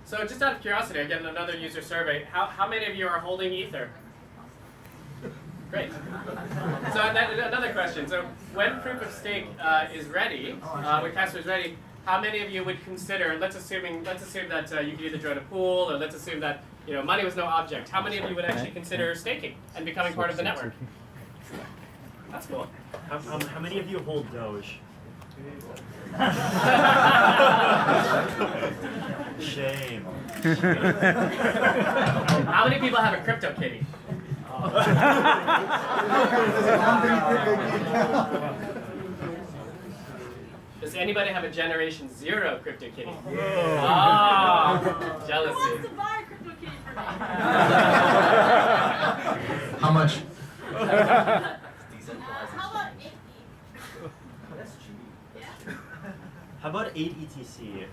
So just out of curiosity, again, another user survey. How many of you are holding Ether? Great. So another question. So when proof of stake is ready, when Casper is ready, how many of you would consider? Let's assume that you could either join a pool, or let's assume that money was no object. How many of you would actually consider staking and becoming part of the network? That's cool. How many of you hold Doge? Shame. How many people have a crypto kitty? Does anybody have a Generation 0 crypto kitty? Oh, jealousy. Who wants to buy a crypto kitty for me? How much? How about 8? That's cheap. Yeah. How about 8 ETC?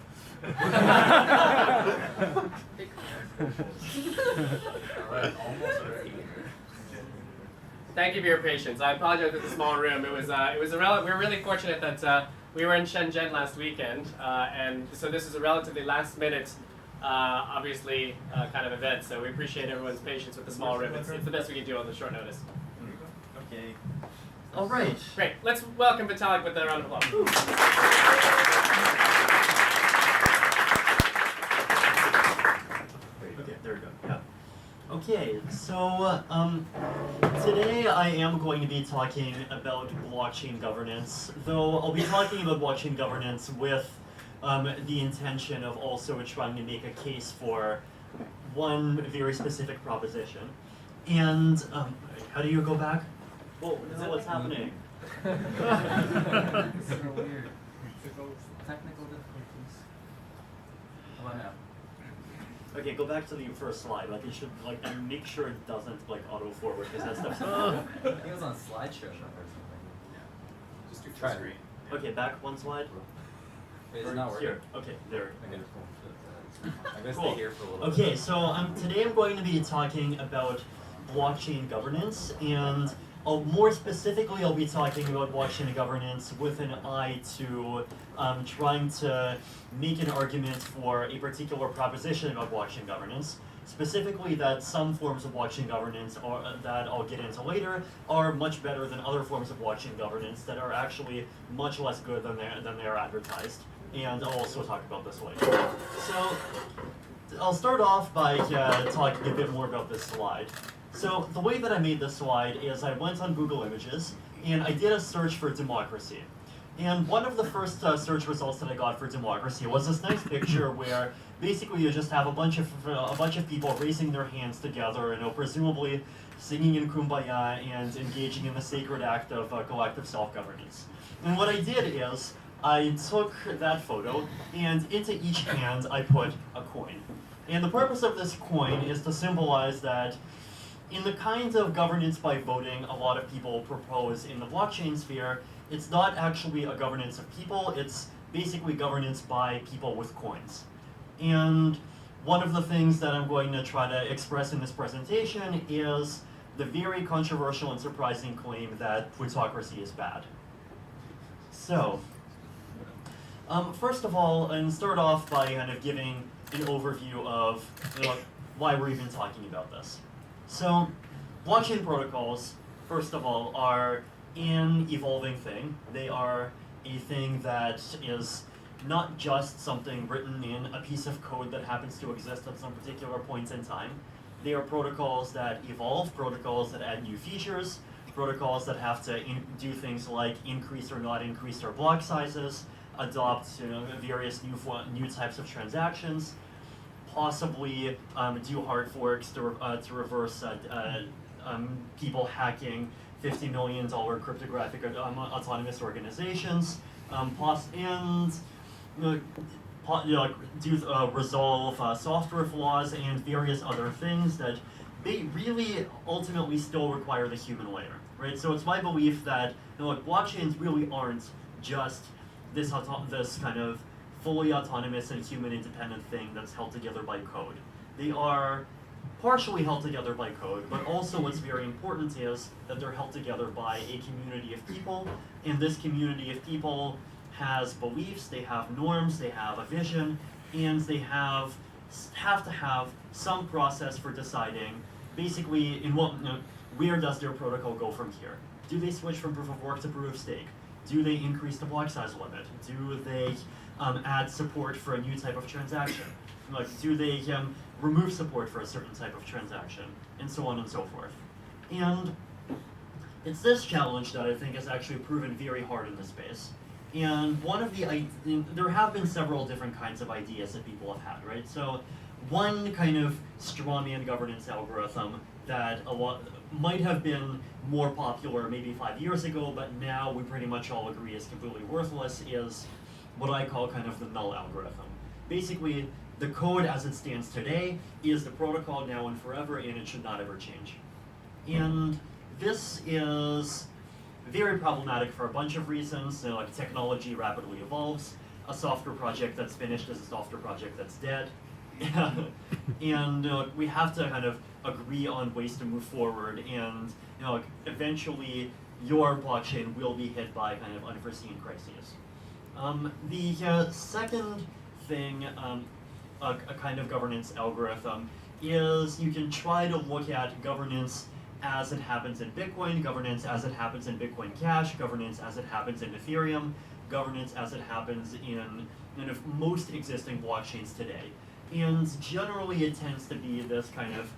Thank you for your patience. I apologize for the small room. We were really fortunate that we were in Shenzhen last weekend, and so this is a relatively last-minute, obviously, kind of event. So we appreciate everyone's patience with the small room. It's the best we can do on the short notice. Okay. All right. Great. Let's welcome Vitalik with a round of applause. Okay, there we go. Yeah. Okay, so today I am going to be talking about blockchain governance, though I'll be talking about blockchain governance with the intention of also trying to make a case for one very specific proposition. And how do you go back? Whoa, no, what's happening? It's so weird. Technical difficulties. How about now? Okay, go back to the first slide. Like it should, and make sure it doesn't auto forward because that stuff's. I think it was on slideshow or something. Just do Try it. screen. Okay, back one slide. Wait, it's Or not working. here. Okay, there. Okay, cool. I'm gonna Cool. stay here for a little Okay, bit. so today I'm going to be talking about blockchain governance, and more specifically, I'll be talking about blockchain governance with an eye to trying to make an argument for a particular proposition about blockchain governance. Specifically, that some forms of blockchain governance that I'll get into later are much better than other forms of blockchain governance that are actually much less good than they're advertised. And I'll also talk about this later. So I'll start off by talking a bit more about this slide. So the way that I made this slide is I went on Google Images and I did a search for democracy. And one of the first search results that I got for democracy was this nice picture where basically you just have a bunch of people raising their hands together, presumably singing in Kumbaya and engaging in the sacred act of collective self-governance. And what I did is I took that photo and into each hand I put a coin. And the purpose of this coin is to symbolize that in the kinds of governance by voting a lot of people propose in the blockchain sphere, it's not actually a governance of people, it's basically governance by people with coins. And one of the things that I'm going to try to express in this presentation is the very controversial and surprising claim that plutocracy is bad. So, first of all, and start off by kind of giving an overview of why we're even talking about this. So, blockchain protocols, first of all, are an evolving thing. They are a thing that is not just something written in a piece of code that happens to exist at some particular points in time. They are protocols that evolve, protocols that add new features, protocols that have to do things like increase or not increase their block sizes, adopt various new types of transactions, possibly do hard forks to reverse people hacking $50 million cryptographic autonomous organizations, resolve software flaws and various other things that they really ultimately still require the human layer, right? So it's my belief that blockchains really aren't just this kind of fully autonomous and human independent thing that's held together by code. They are partially held together by code, but also what's very important is that they're held together by a community of people, and this community of people has beliefs, they have norms, they have a vision, and they have have to have some process for deciding basically in what, where does their protocol go from here? Do they switch from proof of work to proof of stake? Do they increase the block size limit? Do they add support for a new type of transaction? Like, do they remove support for a certain type of transaction? And so on and so forth. And it's this challenge that I think has actually proven very hard in this space. And one of there have been several different kinds of ideas that people have had, right? So one kind of strawman governance algorithm that might have been more popular maybe 5 years ago, but now we pretty much all agree is completely worthless, is what I call kind of the null algorithm. Basically, the code as it stands today is the protocol now and forever, and it should not ever change. And this is very problematic for a bunch of reasons. So, like, technology rapidly evolves. A software project that's finished is a software project that's dead. And we have to kind of agree on ways to move forward, and like, eventually your blockchain will be hit by kind of unforeseen crises. The second thing, a kind of governance algorithm, is you can try to look at governance as it happens in Bitcoin, governance as it happens in Bitcoin Cash, governance as it happens in Ethereum, governance as it happens in kind of most existing blockchains today. And generally it tends to be this kind of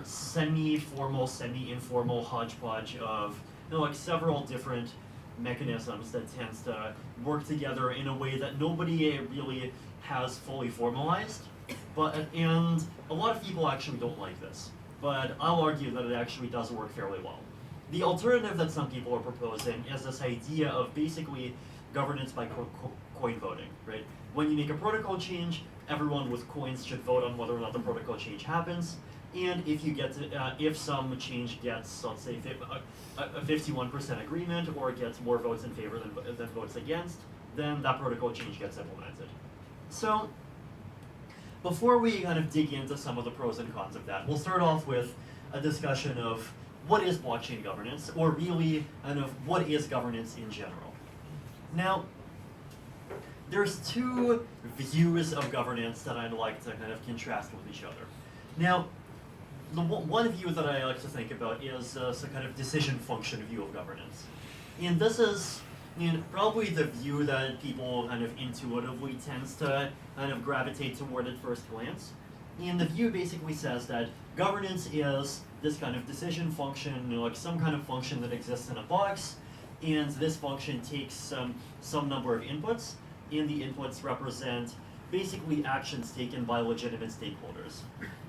semi-formal, semi-informal hodgepodge of like several different mechanisms that tends to work together in a way that nobody really has fully formalized. And a lot of people actually don't like this, but I'll argue that it actually does work fairly well. The alternative that some people are proposing is this idea of basically governance by coin voting, right? When you make a protocol change, everyone with coins should vote on whether or not the protocol change happens. And if you get to, if some change gets, let's say, a 51% agreement, or gets more votes in favor than votes against, then that protocol change gets implemented. So, before we kind of dig into some of the pros and cons of that, we'll start off with a discussion of what is blockchain governance, or really kind of what is governance in general. Now, there's two views of governance that I'd like to kind of contrast with each other. Now, the one view that I like to think about is a kind of decision function view of governance. And this is probably the view that people kind of intuitively tends to kind of gravitate toward at first glance. And the view basically says that governance is this kind of decision function, like some kind of function that exists in a box, and this function takes some number of inputs, and the inputs represent basically actions taken by legitimate stakeholders.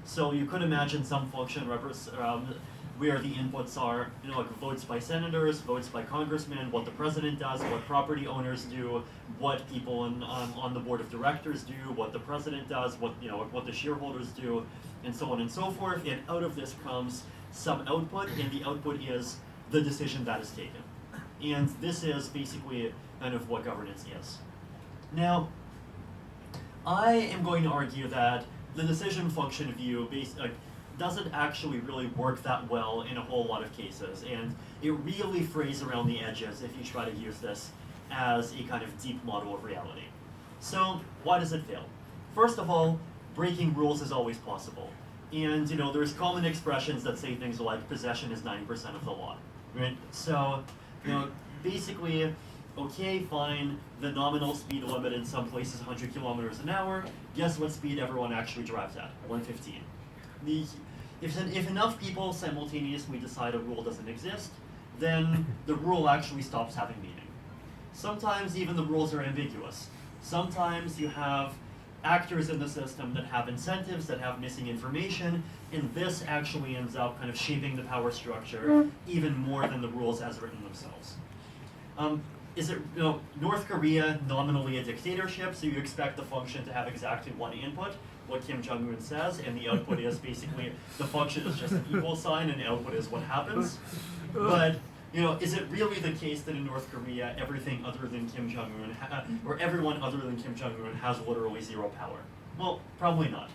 So you could imagine some function where the inputs are, like votes by senators, votes by congressmen, what the president does, what property owners do, what people on the board of directors do, what the president does, what the shareholders do, and so on and so forth. And out of this comes some output, and the output is the decision that is taken. And this is basically kind of what governance is. Now, I am going to argue that the decision function view doesn't actually really work that well in a whole lot of cases, and it really frays around the edges if you try to use this as a kind of deep model of reality. So, why does it fail? First of all, breaking rules is always possible. And there's common expressions that say things like possession is 90% of the law, right? So, basically, okay, fine, the nominal speed limit in some places is 100 kilometers an hour. Guess what speed everyone actually drives at? 115. If enough people simultaneously decide a rule doesn't exist, then the rule actually stops having meaning. Sometimes even the rules are ambiguous. Sometimes you have actors in the system that have incentives, that have missing information, and this actually ends up kind of shaping the power structure even more than the rules as written themselves. Is it, North Korea nominally a dictatorship, so you expect the function to have exactly one input, what Kim Jong-un says, and the output is basically, the function is just an equal sign, and the output is what happens. But, is it really the case that in North Korea, everything other than Kim Jong-un, or everyone other than Kim Jong-un has literally zero power? Well, probably not.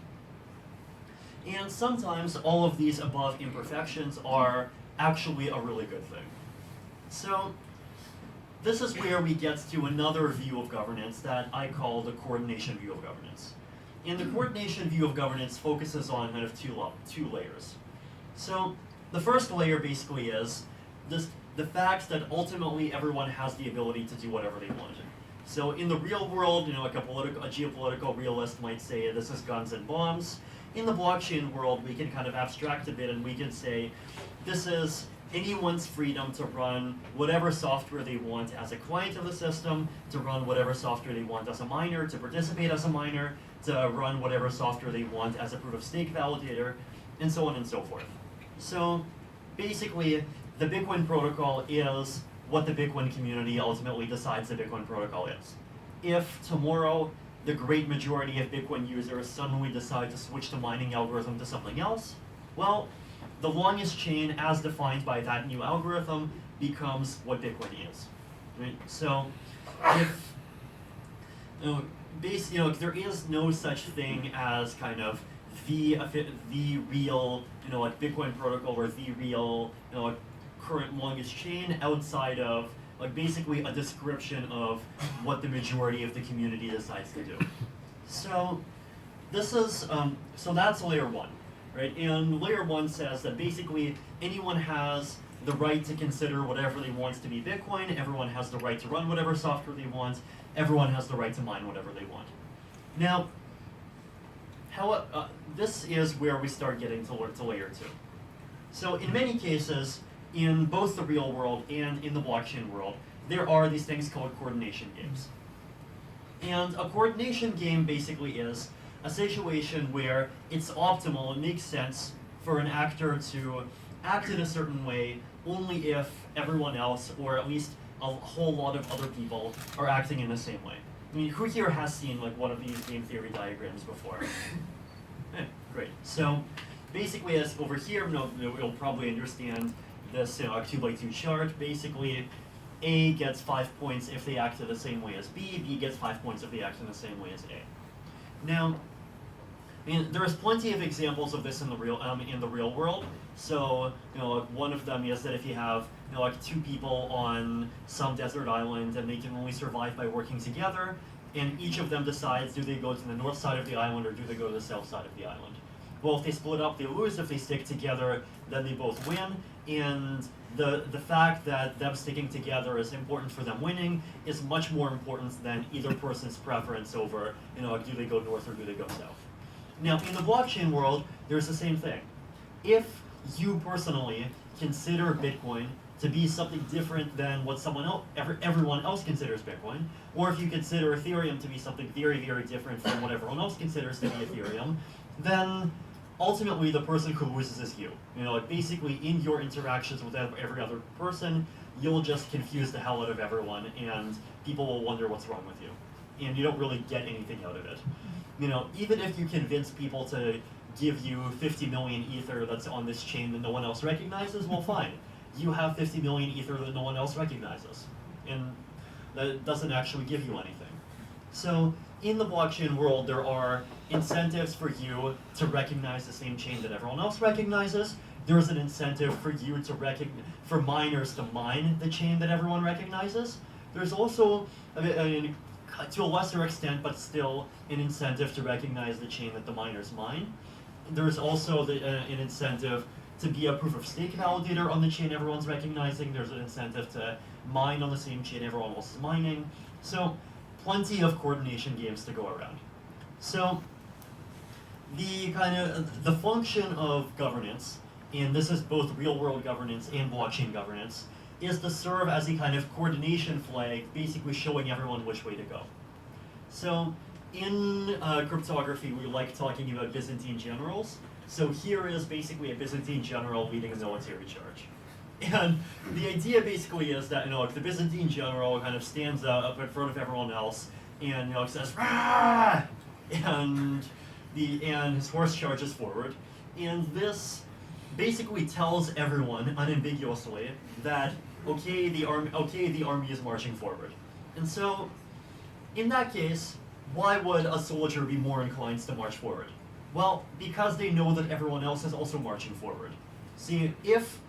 And sometimes all of these above imperfections are actually a really good thing. So, this is where we get to another view of governance that I call the coordination view of governance. And the coordination view of governance focuses on kind of two layers. So the first layer basically is the fact that ultimately everyone has the ability to do whatever they want. So in the real world, like a geopolitical realist might say this is guns and bombs. In the blockchain world, we can kind of abstract a bit and we can say this is anyone's freedom to run whatever software they want as a client of the system, to run whatever software they want as a miner, to participate as a miner, to run whatever software they want as a proof of stake validator, and so on and so forth. So basically, the Bitcoin protocol is what the Bitcoin community ultimately decides the Bitcoin protocol is. If tomorrow the great majority of Bitcoin users suddenly decide to switch the mining algorithm to something else, well, the longest chain as defined by that new algorithm becomes what Bitcoin is. Right? So if there is no such thing as kind of the real like Bitcoin protocol or the real like current longest chain outside of like basically a description of what the majority of the community decides to do. So this is so that's layer one, right? And layer one says that basically anyone has the right to consider whatever they want to be Bitcoin. Everyone has the right to run whatever software they want. Everyone has the right to mine whatever they want. Now, this is where we start getting to layer two. So in many cases, in both the real world and in the blockchain world, there are these things called coordination games. And a coordination game basically is a situation where it's optimal, it makes sense for an actor to act in a certain way only if everyone else, or at least a whole lot of other people, are acting in the same way. I mean, who here has seen like one of these game theory diagrams before? Great. So basically, as over here, you'll probably understand this 2x2 chart. Basically, A gets 5 points if they act in the same way as B. B gets 5 points if they act in the same way as A. Now, there's plenty of examples of this in the real world. So one of them is that if you have like two people on some desert island and they can only survive by working together, and each of them decides do they go to the north side of the island or do they go to the south side of the island. Well, if they split up, they lose. If they stick together, then they both win. And the fact that them sticking together is important for them winning is much more important than either person's preference over, do they go north or do they go south. Now, in the blockchain world, there's the same thing. If you personally consider Bitcoin to be something different than what everyone else considers Bitcoin, or if you consider Ethereum to be something very, very different from what everyone else considers to be Ethereum, then ultimately the person who loses is you. Basically in your interactions with every other person, you'll just confuse the hell out of everyone and people will wonder what's wrong with you. And you don't really get anything out of it. Even if you convince people to give you 50 million ether that's on this chain that no one else recognizes, well fine. You have 50 million ether that no one else recognizes. And that doesn't actually give you anything. So in the blockchain world, there are incentives for you to recognize the same chain that everyone else recognizes. There's an incentive for you for miners to mine the chain that everyone recognizes. There's also, to a lesser extent, but still, an incentive to recognize the chain that the miners mine. There's also an incentive to be a proof of stake validator on the chain everyone's recognizing. There's an incentive to mine on the same chain everyone else is mining. So plenty of coordination games to go around. So the function of governance, and this is both real world governance and blockchain governance, is to serve as a kind of coordination flag, basically showing everyone which way to go. So in cryptography, we like talking about Byzantine generals. So here is basically a Byzantine general leading a military charge. And the idea basically is that the Byzantine general kind of stands up in front of everyone else and says "Rah!" and his horse charges forward. And this basically tells everyone unambiguously that the army is marching forward. And so in that case, why would a soldier be more inclined to march forward? Well, because they know that everyone else is also marching forward. See, if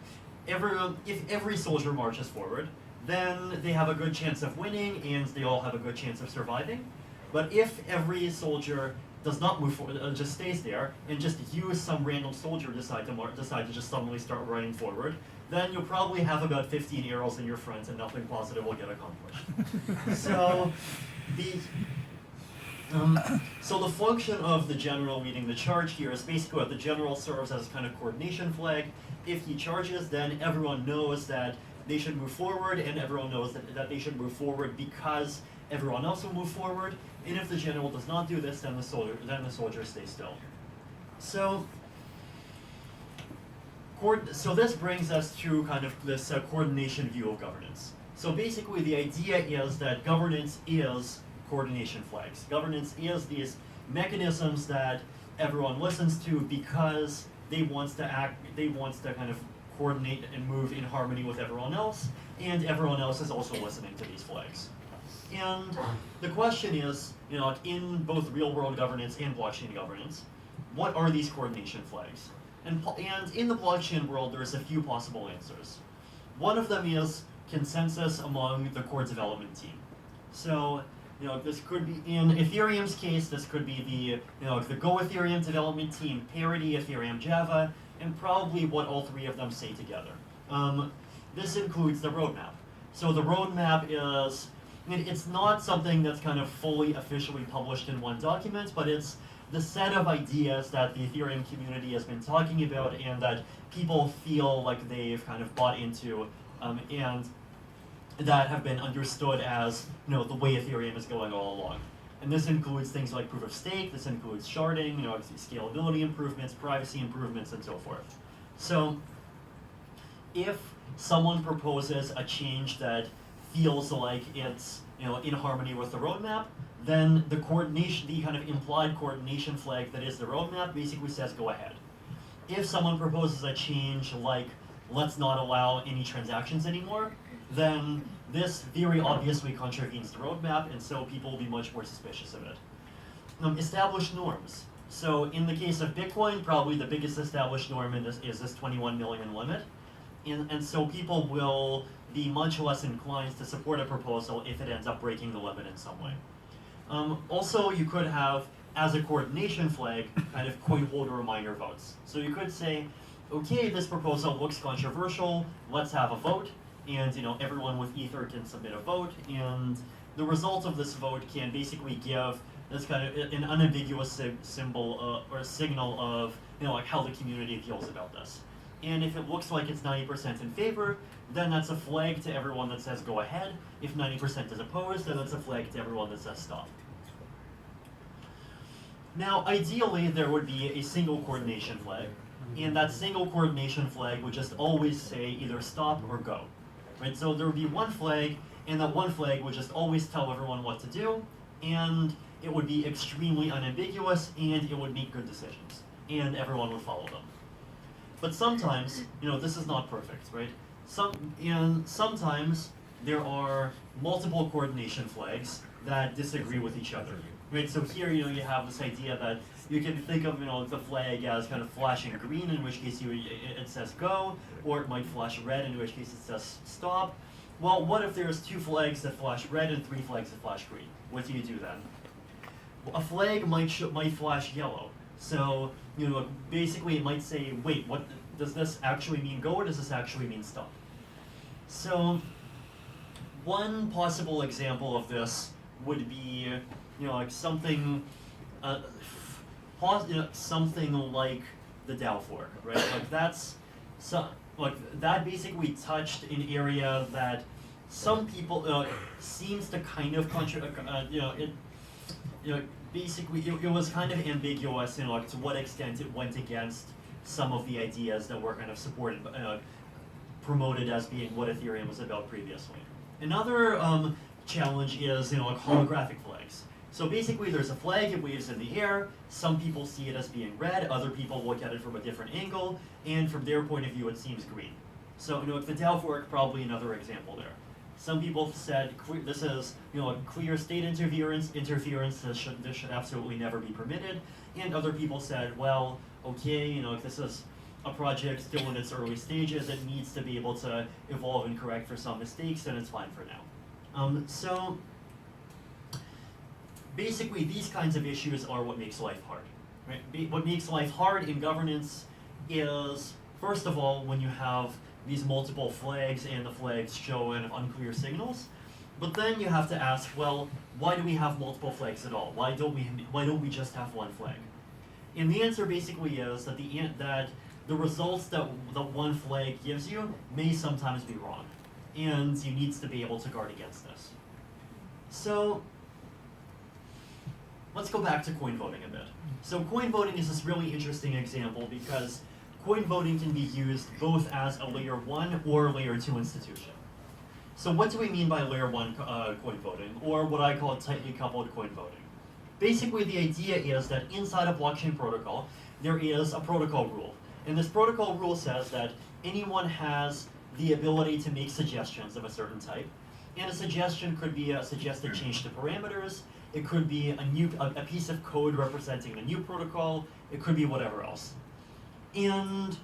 every soldier marches forward, then they have a good chance of winning and they all have a good chance of surviving. But if every soldier does not move forward, just stays there, and just some random soldier decide to just suddenly start running forward, then you'll probably have about 15 arrows in your front and nothing positive will get accomplished. So the function of the general leading the charge here is basically what the general serves as kind of coordination flag. If he charges, then everyone knows that they should move forward, and everyone knows that they should move forward because everyone else will move forward. And if the general does not do this, then the soldier stays still. So this brings us to kind of this coordination view of governance. So basically the idea is that governance is coordination flags. Governance is these mechanisms that everyone listens to because they want to kind of coordinate and move in harmony with everyone else, and everyone else is also listening to these flags. And the question is, in both real-world governance and blockchain governance, what are these coordination flags? And in the blockchain world, there's a few possible answers. One of them is consensus among the core development team. So, this could be, in Ethereum's case, this could be the Go Ethereum development team, Parity, Ethereum, Java, and probably what all three of them say together. This includes the roadmap. So the roadmap is, it's not something that's kind of fully officially published in one document, but it's the set of ideas that the Ethereum community has been talking about and that people feel like they've kind of bought into, and that have been understood as the way Ethereum is going all along. And this includes things like proof of stake, this includes sharding, scalability improvements, privacy improvements, and so forth. So if someone proposes a change that feels like it's in harmony with the roadmap, then the kind of implied coordination flag that is the roadmap basically says go ahead. If someone proposes a change like let's not allow any transactions anymore, then this very obviously contravenes the roadmap, and so people will be much more suspicious of it. Established norms. So in the case of Bitcoin, probably the biggest established norm is this 21 million limit. And so people will be much less inclined to support a proposal if it ends up breaking the limit in some way. Also, you could have, as a coordination flag, kind of coin holder reminder votes. So you could say, okay, this proposal looks controversial, let's have a vote. And everyone with Ether can submit a vote, and the result of this vote can basically give this kind of an unambiguous symbol or signal of like how the community feels about this. And if it looks like it's 90% in favor, then that's a flag to everyone that says go ahead. If 90% is opposed, then that's a flag to everyone that says stop. Now, ideally, there would be a single coordination flag, and that single coordination flag would just always say either stop or go. Right, so there would be one flag, and that one flag would just always tell everyone what to do, and it would be extremely unambiguous, and it would make good decisions, and everyone would follow them. But sometimes, this is not perfect, right? Sometimes there are multiple coordination flags that disagree with each other, right? So here, you have this idea that you can think of, the flag as kind of flashing green, in which case it says go, or it might flash red, in which case it says stop. Well, what if there's 2 flags that flash red and 3 flags that flash green? What do you do then? A flag might flash yellow. So, basically it might say, wait, what does this actually mean go, or does this actually mean stop? So, one possible example of this would be, like something something like the DAO fork, right? That basically touched an area that some people seems to kind of basically it was kind of ambiguous, to what extent it went against some of the ideas that were kind of supported, promoted as being what Ethereum was about previously. Another challenge is holographic flags. So basically there's a flag, it waves in the air, some people see it as being red, other people look at it from a different angle, and from their point of view it seems green. So the DAO fork, probably another example there. Some people said this is a clear state interference, this should absolutely never be permitted, and other people said, well, okay, this is a project still in its early stages, it needs to be able to evolve and correct for some mistakes, and it's fine for now. So basically these kinds of issues are what makes life hard. Right? What makes life hard in governance is, first of all, when you have these multiple flags and the flags show kind of unclear signals. But then you have to ask, well, why do we have multiple flags at all? Why don't we just have one flag? And the answer basically is that the results that one flag gives you may sometimes be wrong, and you need to be able to guard against this. So let's go back to coin voting a bit. So coin voting is this really interesting example because coin voting can be used both as a layer 1 or layer 2 institution. So what do we mean by layer 1 coin voting, or what I call tightly coupled coin voting? Basically, the idea is that inside a blockchain protocol, there is a protocol rule. And this protocol rule says that anyone has the ability to make suggestions of a certain type. And a suggestion could be a suggested change to parameters. It could be a piece of code representing a new protocol. It could be whatever else. And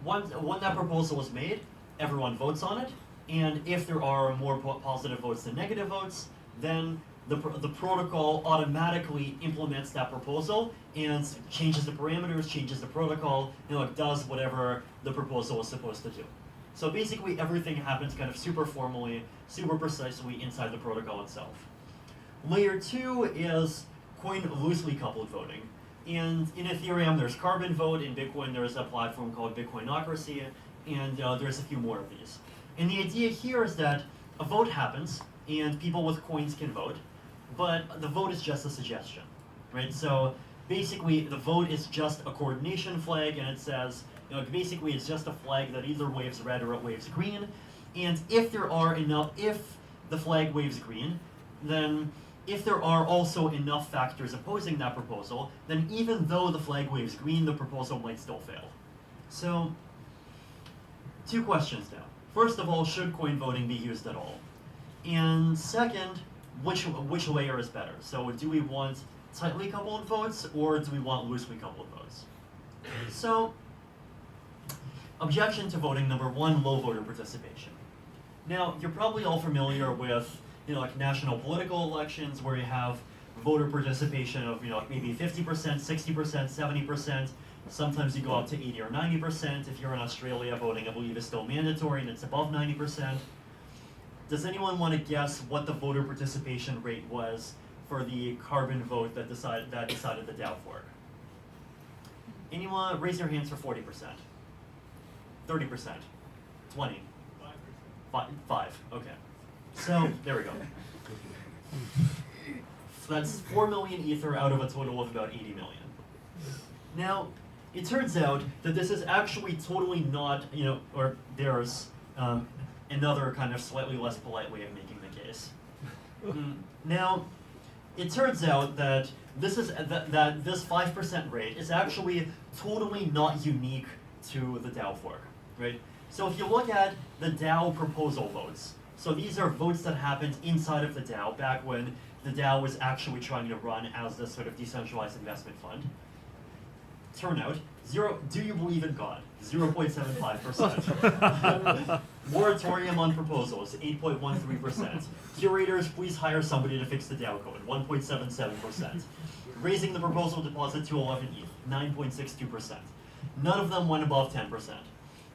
when that proposal is made, everyone votes on it. And if there are more positive votes than negative votes, then the protocol automatically implements that proposal and changes the parameters, changes the protocol, does whatever the proposal is supposed to do. So basically everything happens kind of super formally, super precisely inside the protocol itself. Layer 2 is coin loosely coupled voting. And in Ethereum there's Carbon Vote, in Bitcoin there's a platform called Bitcoinocracy, and there's a few more of these. And the idea here is that a vote happens, and people with coins can vote, but the vote is just a suggestion, right? So basically, the vote is just a coordination flag, and it says, basically it's just a flag that either waves red or it waves green. And if the flag waves green, then if there are also enough factors opposing that proposal, then even though the flag waves green, the proposal might still fail. So, 2 questions now. First of all, should coin voting be used at all? And second, which layer is better? So do we want tightly coupled votes, or do we want loosely coupled votes? So, objection to voting number 1, low voter participation. Now, you're probably all familiar with like national political elections where you have voter participation of maybe 50%, 60%, 70%. Sometimes you go up to 80 or 90%. If you're in Australia, voting, I believe, is still mandatory, and it's above 90%. Does anyone want to guess what the voter participation rate was for the Carbon Vote that decided the DAO fork? Anyone? Raise your hands for 40%. 30%. 20. 5. Okay. So there we go. So that's 4 million Ether out of a total of about 80 million. Now, it turns out that this is actually totally not, or there's another kind of slightly less polite way of making the case. Now, it turns out that this 5% rate is actually totally not unique to the DAO fork, right? So if you look at the DAO proposal votes, so these are votes that happened inside of the DAO back when the DAO was actually trying to run as this sort of decentralized investment fund. Turnout, 0, do you believe in God? 0.75%. Moratorium on proposals, 8.13%. Curators, please hire somebody to fix the DAO code, 1.77%. Raising the proposal deposit to 11 ETH, 9.62%. None of them went above 10%.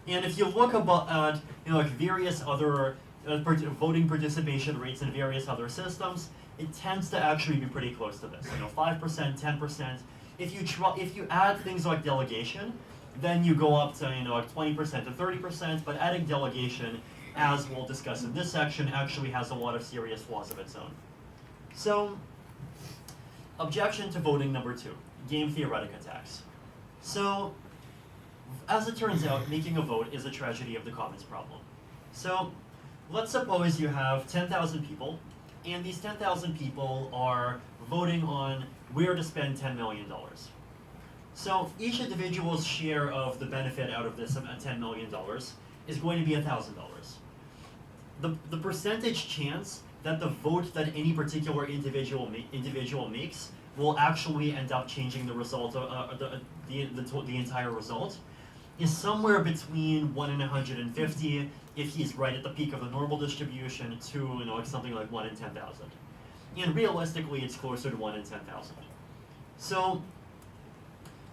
And if you look at like various other voting participation rates in various other systems, it tends to actually be pretty close to this. 5%, 10%. If you add things like delegation, then you go up to like 20% to 30%. But adding delegation, as we'll discuss in this section, actually has a lot of serious flaws of its own. So, objection to voting number 2, game theoretic attacks. So, as it turns out, making a vote is a tragedy of the commons problem. So, let's suppose you have 10,000 people, and these 10,000 people are voting on where to spend $10 million. So each individual's share of the benefit out of this $10 million is going to be $1,000. The percentage chance that the vote that any particular individual makes will actually end up changing the result of the entire result is somewhere between 1 in 150 if he's right at the peak of the normal distribution to something like 1 in 10,000. and realistically it's closer to 1 in 10,000. So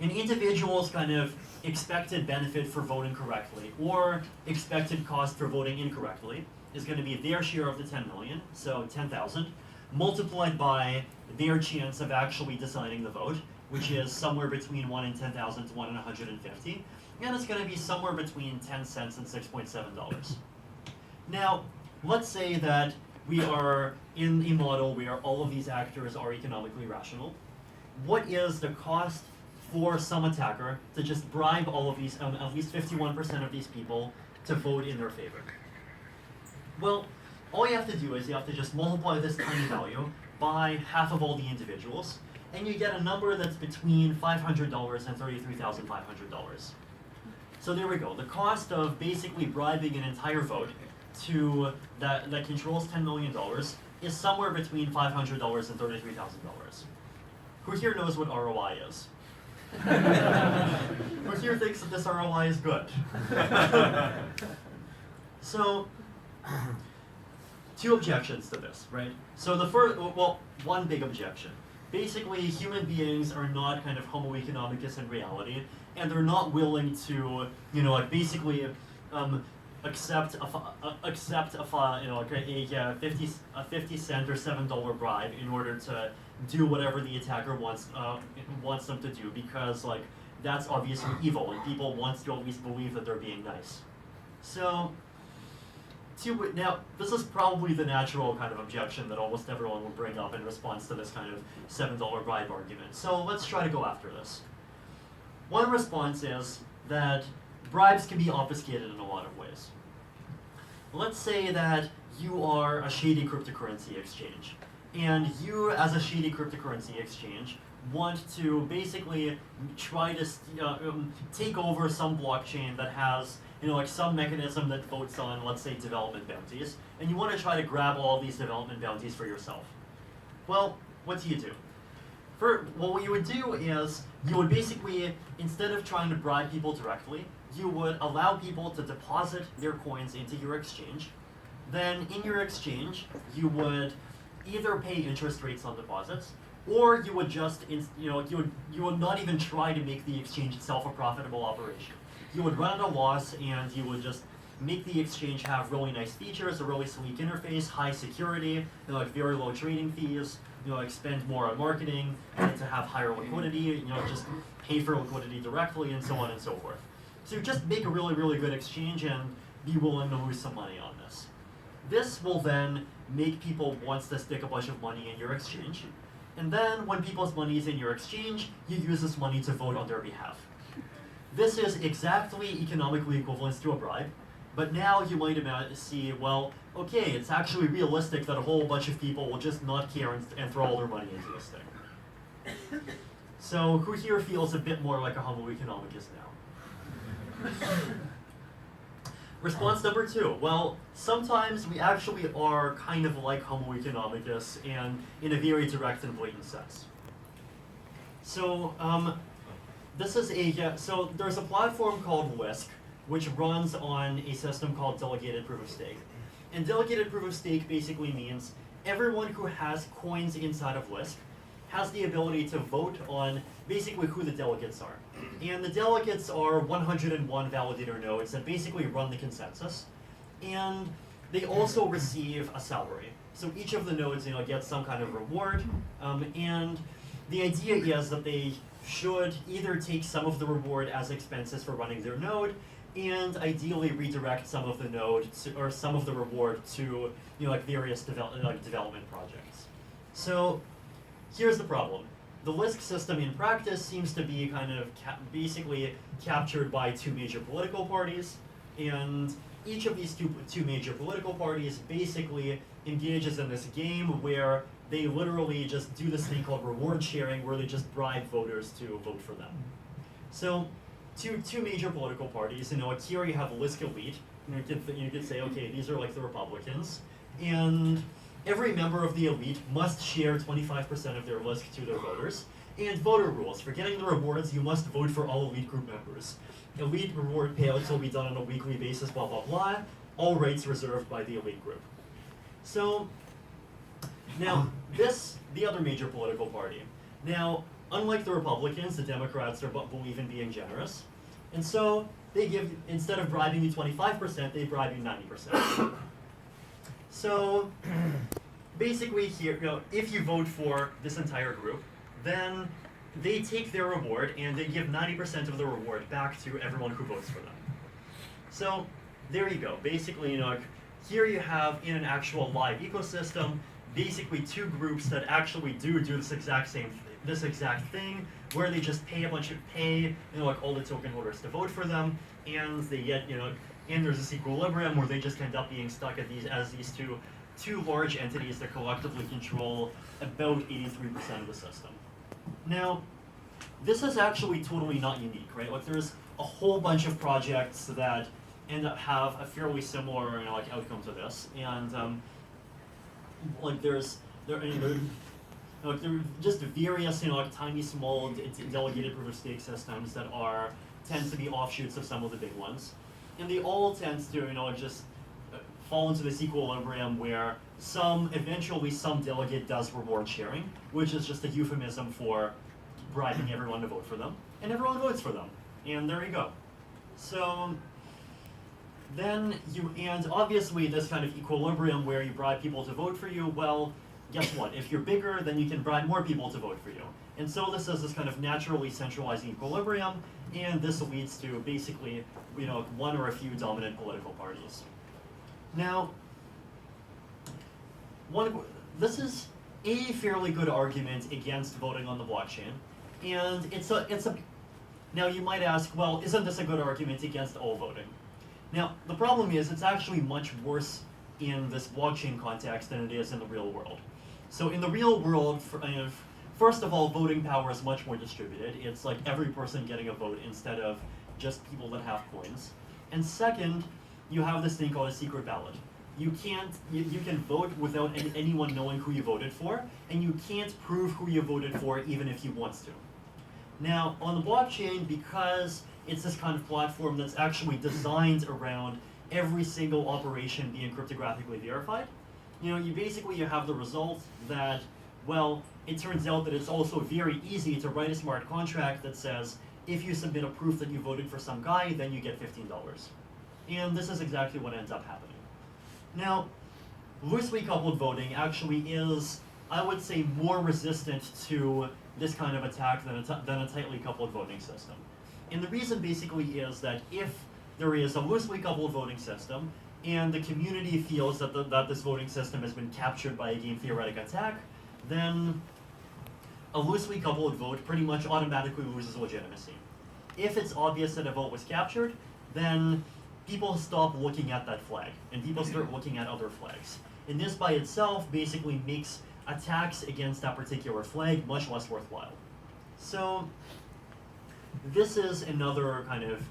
an individual's kind of expected benefit for voting correctly, or expected cost for voting incorrectly, is going to be their share of the 10 million, so 10,000, multiplied by their chance of actually deciding the vote, which is somewhere between 1 in 10,000 to 1 in 150, and it's going to be somewhere between 10 cents and $6.7. Now, let's say that we are in a model where all of these actors are economically rational. What is the cost for some attacker to just bribe all of these, at least 51% of these people, to vote in their favor? Well, all you have to do is you have to just multiply this tiny value by half of all the individuals, and you get a number that's between $500 and $33,500. So there we go. The cost of basically bribing an entire vote to that controls $10 million is somewhere between $500 and $33,000. Who here knows what ROI is? Who here thinks that this ROI is good? So, two objections to this, right? So the first, well, one big objection. Basically, human beings are not kind of homo economicus in reality, and they're not willing to, like basically accept a 50 cent or $7 bribe in order to do whatever the attacker wants them to do, because like that's obviously evil, and people want to at least believe that they're being nice. So, now this is probably the natural kind of objection that almost everyone will bring up in response to this kind of $7 bribe argument. So let's try to go after this. One response is that bribes can be obfuscated in a lot of ways. Let's say that you are a shady cryptocurrency exchange, and you, as a shady cryptocurrency exchange, want to basically try to take over some blockchain that has, like some mechanism that votes on, let's say, development bounties, and you want to try to grab all these development bounties for yourself. Well, what do? What you would do is, you would basically, instead of trying to bribe people directly, you would allow people to deposit their coins into your exchange. Then, in your exchange, you would either pay interest rates on deposits, or you would just, you would not even try to make the exchange itself a profitable operation. You would run at a loss, and you would just make the exchange have really nice features, a really sleek interface, high security, like very low trading fees, like spend more on marketing, and to have higher liquidity, just pay for liquidity directly, and so on and so forth. So just make a really, really good exchange and be willing to lose some money on this. This will then make people want to stick a bunch of money in your exchange. And then when people's money is in your exchange, you use this money to vote on their behalf. This is exactly economically equivalent to a bribe, but now you might see, well, okay, it's actually realistic that a whole bunch of people will just not care and throw all their money into this thing. So who here feels a bit more like a homo economicus now? Response number 2. Well, sometimes we actually are kind of like homo economicus, and in a very direct and blatant sense. So, so there's a platform called Whisk, which runs on a system called delegated proof of stake. And delegated proof of stake basically means everyone who has coins inside of Whisk has the ability to vote on basically who the delegates are. And the delegates are 101 validator nodes that basically run the consensus. And they also receive a salary. So each of the nodes, gets some kind of reward. And the idea is that they should either take some of the reward as expenses for running their node, and ideally redirect some of the node or some of the reward to various development projects. So here's the problem. The Whisk system in practice seems to be kind of basically captured by 2 major political parties, and each of these two major political parties basically engages in this game where they literally just do this thing called reward sharing, where they just bribe voters to vote for them. So, two major political parties, here you have Whisk Elite, you could say, okay, these are like the Republicans, and every member of the elite must share 25% of their Whisk to their voters. And voter rules. For getting the rewards, you must vote for all elite group members. Elite reward payouts will be done on a weekly basis, blah, blah, blah. All rights reserved by the elite group. So, Now, the other major political party. Now, unlike the Republicans, the Democrats believe in being generous. And so they give, instead of bribing you 25%, they bribe you 90%. So basically here, if you vote for this entire group, then they take their reward and they give 90% of the reward back to everyone who votes for them. So there you go. Basically, here you have in an actual live ecosystem, basically two groups that actually do this exact thing, where they just pay all the token holders to vote for them, and they get, and there's this equilibrium where they just end up being stuck at these two large entities that collectively control about 83% of the system. Now, this is actually totally not unique, right? Like there's a whole bunch of projects that end up have a fairly similar outcome to this, and there are just various tiny small delegated proof of stake systems that tend to be offshoots of some of the big ones, and they all tend to just fall into this equilibrium where eventually some delegate does reward sharing, which is just a euphemism for bribing everyone to vote for them, and everyone votes for them, and there you go. So then and obviously this kind of equilibrium where you bribe people to vote for you, well, guess what? If you're bigger, then you can bribe more people to vote for you. And so this is this kind of naturally centralizing equilibrium, and this leads to basically, one or a few dominant political parties. Now, this is a fairly good argument against voting on the blockchain, and now you might ask, well, isn't this a good argument against all voting? Now, the problem is it's actually much worse in this blockchain context than it is in the real world. So in the real world, first of all, voting power is much more distributed. It's like every person getting a vote instead of just people that have coins. And second, you have this thing called a secret ballot. You can vote without anyone knowing who you voted for, and you can't prove who you voted for even if you want to. Now, on the blockchain, because it's this kind of platform that's actually designed around every single operation being cryptographically verified, you have the result that, well, it turns out that it's also very easy to write a smart contract that says, if you submit a proof that you voted for some guy, then you get $15. And this is exactly what ends up happening. Now, loosely coupled voting actually is, I would say, more resistant to this kind of attack than a tightly coupled voting system. And the reason basically is that if there is a loosely coupled voting system, and the community feels that this voting system has been captured by a game theoretic attack, then a loosely coupled vote pretty much automatically loses legitimacy. If it's obvious that a vote was captured, then people stop looking at that flag, and people start looking at other flags. And this by itself basically makes attacks against that particular flag much less worthwhile. So this is another kind of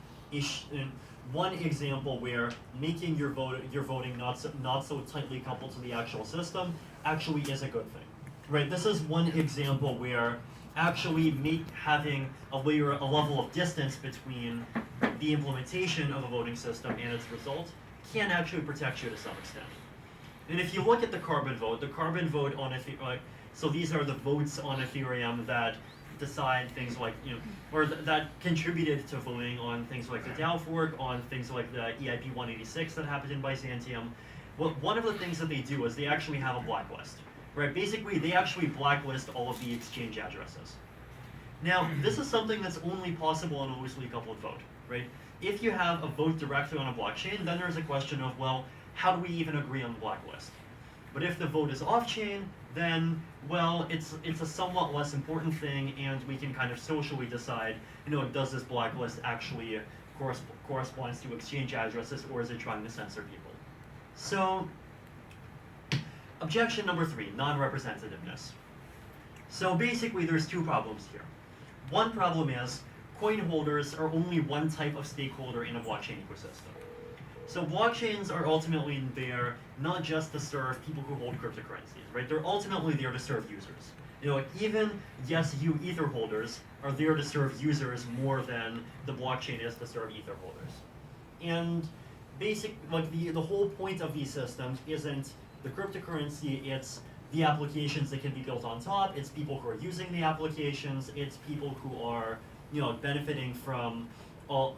one example where making your voting not so tightly coupled to the actual system actually is a good thing, right? This is one example where actually having a level of distance between the implementation of a voting system and its result can actually protect you to some extent. And if you look at the carbon vote on Ethereum, so these are the votes on Ethereum that decide things like, or that contributed to voting on things like the DAO fork, on things like the EIP 186 that happened in Byzantium. Well, one of the things that they do is they actually have a blacklist, right? Basically, they actually blacklist all of the exchange addresses. Now, this is something that's only possible on a loosely coupled vote, right? If you have a vote directly on a blockchain, then there's a question of, well, how do we even agree on the blacklist? But if the vote is off-chain, then, well, it's a somewhat less important thing, and we can kind of socially decide, does this blacklist actually corresponds to exchange addresses, or is it trying to censor people? So, objection number 3, non-representativeness. So basically, there's two problems here. One problem is coin holders are only one type of stakeholder in a blockchain ecosystem. So blockchains are ultimately there not just to serve people who hold cryptocurrencies, right? They're ultimately there to serve users. Even, yes, you Ether holders are there to serve users more than the blockchain is to serve Ether holders. And the whole point of these systems isn't the cryptocurrency, it's the applications that can be built on top, it's people who are using the applications, it's people who are, benefiting from all,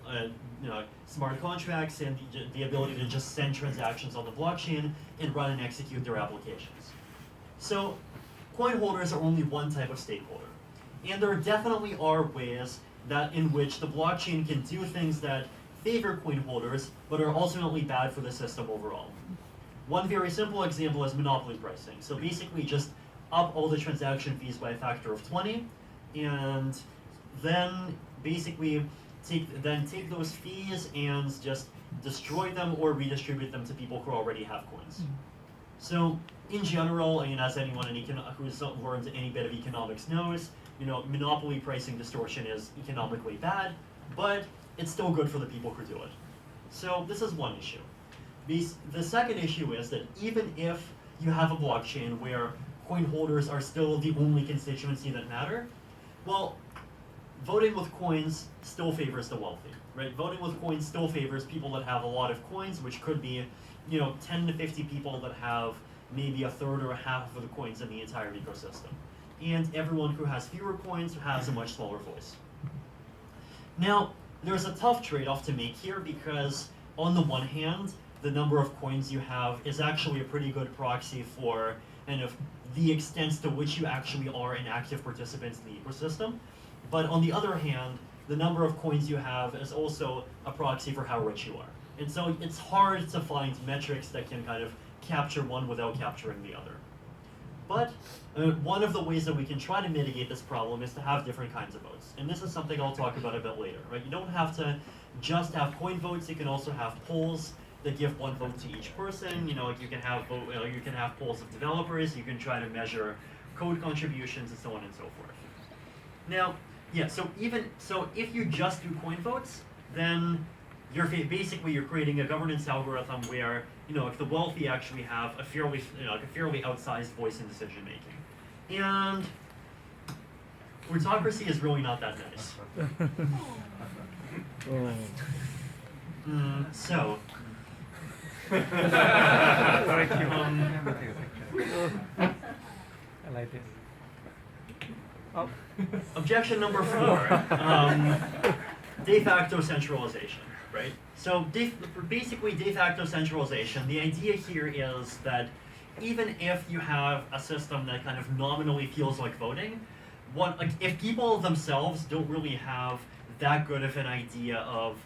smart contracts and the ability to just send transactions on the blockchain and run and execute their applications. So, coin holders are only one type of stakeholder. And there definitely are ways in which the blockchain can do things that favor coin holders, but are ultimately bad for the system overall. One very simple example is monopoly pricing. So basically just up all the transaction fees by a factor of 20, and then basically take those fees and just destroy them or redistribute them to people who already have coins. So in general, as anyone who's learned any bit of economics knows, monopoly pricing distortion is economically bad, but it's still good for the people who do it. So this is one issue. The second issue is that even if you have a blockchain where coin holders are still the only constituency that matter, well, voting with coins still favors the wealthy, right? Voting with coins still favors people that have a lot of coins, which could be, 10 to 50 people that have maybe a third or a half of the coins in the entire ecosystem. And everyone who has fewer coins has a much smaller voice. Now, there's a tough trade-off to make here because, on the one hand, the number of coins you have is actually a pretty good proxy for kind of the extent to which you actually are an active participant in the ecosystem. But on the other hand, the number of coins you have is also a proxy for how rich you are. And so it's hard to find metrics that can kind of capture one without capturing the other. But one of the ways that we can try to mitigate this problem is to have different kinds of votes. And this is something I'll talk about a bit later, right? You don't have to just have coin votes, you can also have polls that give one vote to each person. You can have polls of developers, you can try to measure code contributions and so on and so forth. Now, so if you just do coin votes, then you're creating a governance algorithm where if the wealthy actually have a fairly outsized voice in decision making, and plutocracy is really not that nice. So. I like this. Oh. Objection number 4, de facto centralization, right? So basically de facto centralization, the idea here is that even if you have a system that kind of nominally feels like voting, if people themselves don't really have that good of an idea of,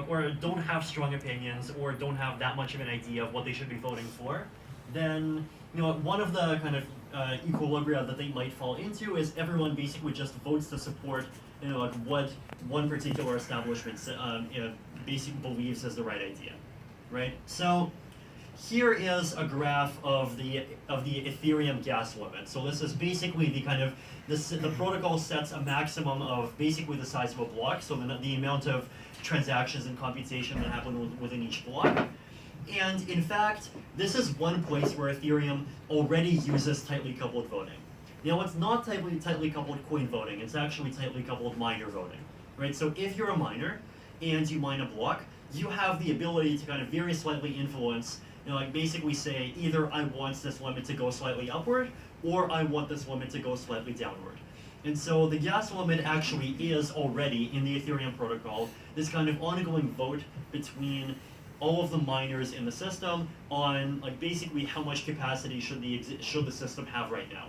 or don't have strong opinions, or don't have that much of an idea of what they should be voting for, then, one of the kind of equilibria that they might fall into is everyone basically just votes to support, what one particular establishment, basically believes is the right idea, right? So here is a graph of the Ethereum gas limit. So this is basically the protocol sets a maximum of basically the size of a block, so the amount of transactions and computation that happen within each block. And in fact, this is one place where Ethereum already uses tightly coupled voting. Now, it's not tightly coupled coin voting, it's actually tightly coupled miner voting, right? So if you're a miner and you mine a block, you have the ability to kind of very slightly influence, basically say either I want this limit to go slightly upward or I want this limit to go slightly downward. And so the gas limit actually is already in the Ethereum protocol this kind of ongoing vote between all of the miners in the system on basically how much capacity should the system have right now.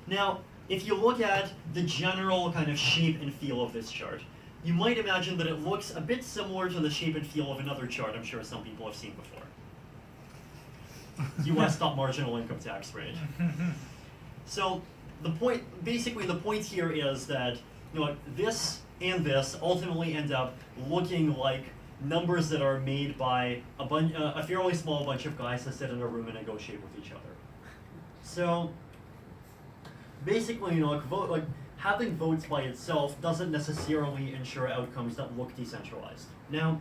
Now, if you look at the general kind of shape and feel of this chart, you might imagine that it looks a bit similar to the shape and feel of another chart I'm sure some people have seen before. US top marginal income tax rate. So the point here is that this and this ultimately end up looking like numbers that are made by a fairly small bunch of guys that sit in a room and negotiate with each other. So basically, having votes by itself doesn't necessarily ensure outcomes that look decentralized. Now,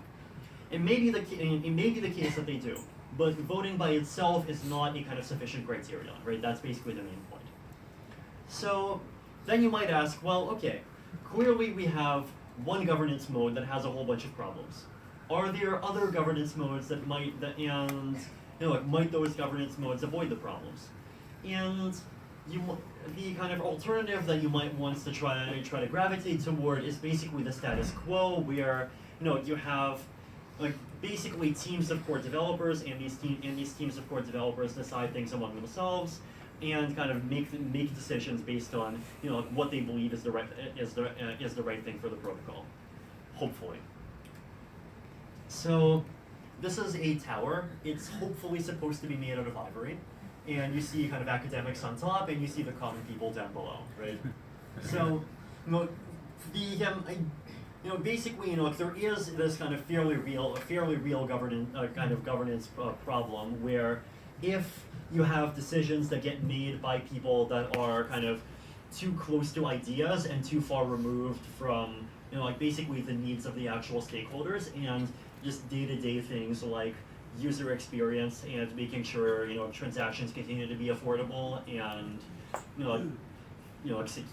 it may be the case that they do, but voting by itself is not a kind of sufficient criterion, right? That's basically the main point. So then you might ask, well, okay, clearly we have one governance mode that has a whole bunch of problems. Are there other governance modes might those governance modes avoid the problems? And the kind of alternative that you might want to try to gravitate toward is basically the status quo, where you have like basically teams of core developers, and these teams of core developers decide things among themselves and kind of make decisions based on what they believe is the right thing for the protocol, hopefully. So this is a tower. It's hopefully supposed to be made out of ivory, and you see kind of academics on top, and you see the common people down below, right? So basically, there is this kind of fairly real governance problem where if you have decisions that get made by people that are kind of too close to ideas and too far removed from basically the needs of the actual stakeholders and just day-to-day things like user experience and making sure transactions continue to be affordable and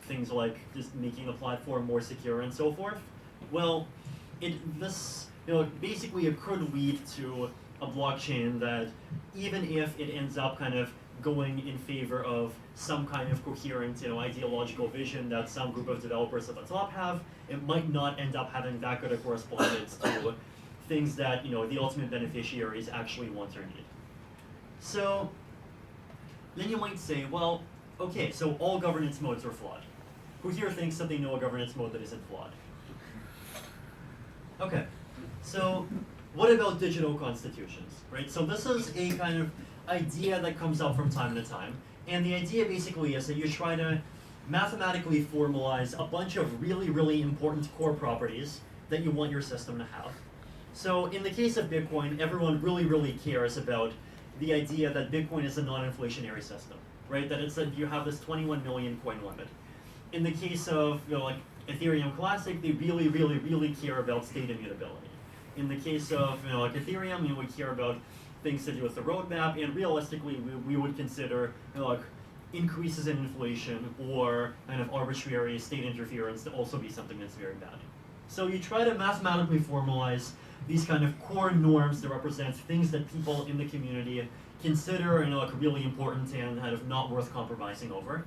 things like just making the platform more secure and so forth. Well, basically it could lead to a blockchain that, even if it ends up kind of going in favor of some kind of coherent ideological vision that some group of developers at the top have, it might not end up having that good a correspondence to things that the ultimate beneficiaries actually want or need. So then you might say, well, okay, so all governance modes are flawed. Who here thinks that they know a governance mode that isn't flawed? Okay, so what about digital constitutions, right? So this is a kind of idea that comes up from time to time, and the idea basically is that you try to mathematically formalize a bunch of really, really important core properties that you want your system to have. So in the case of Bitcoin, everyone really, really cares about the idea that Bitcoin is a non-inflationary system, right? That you have this 21 million coin limit. In the case of like Ethereum Classic, they really, really, really care about state immutability. In the case of like Ethereum, we care about things to do with the roadmap, and realistically, we would consider like increases in inflation or kind of arbitrary state interference to also be something that's very bad. So you try to mathematically formalize these kind of core norms that represent things that people in the community consider like really important and kind of not worth compromising over.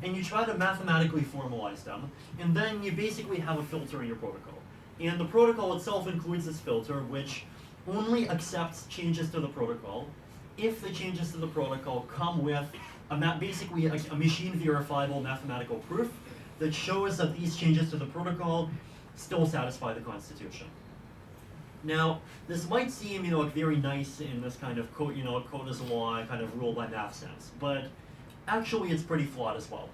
And you try to mathematically formalize them, and then you basically have a filter in your protocol. And the protocol itself includes this filter, which only accepts changes to the protocol if the changes to the protocol come with basically a machine verifiable mathematical proof that shows that these changes to the protocol still satisfy the Constitution. Now, this might seem like very nice in this kind of code is law kind of rule by math sense, but actually it's pretty flawed as well.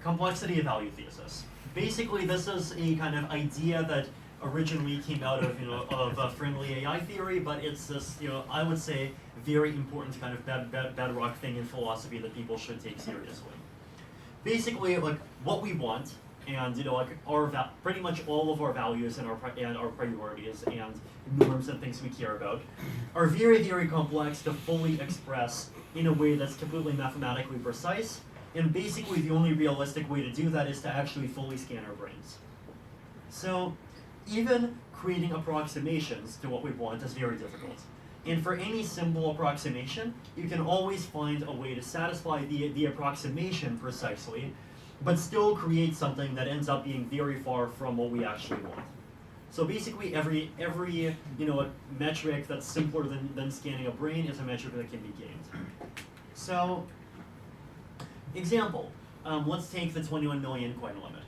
Complexity of value thesis. Basically, this is a kind of idea that originally came out of friendly AI theory, but it's this I would say very important kind of bedrock thing in philosophy that people should take seriously. Basically, like what we want, and like pretty much all of our values and our priorities and norms and things we care about are very, very complex to fully express in a way that's completely mathematically precise. And basically, the only realistic way to do that is to actually fully scan our brains. So even creating approximations to what we want is very difficult. And for any simple approximation, you can always find a way to satisfy the approximation precisely, but still create something that ends up being very far from what we actually want. So basically, every metric that's simpler than scanning a brain is a metric that can be gained. So, example, let's take the 21 million coin limit.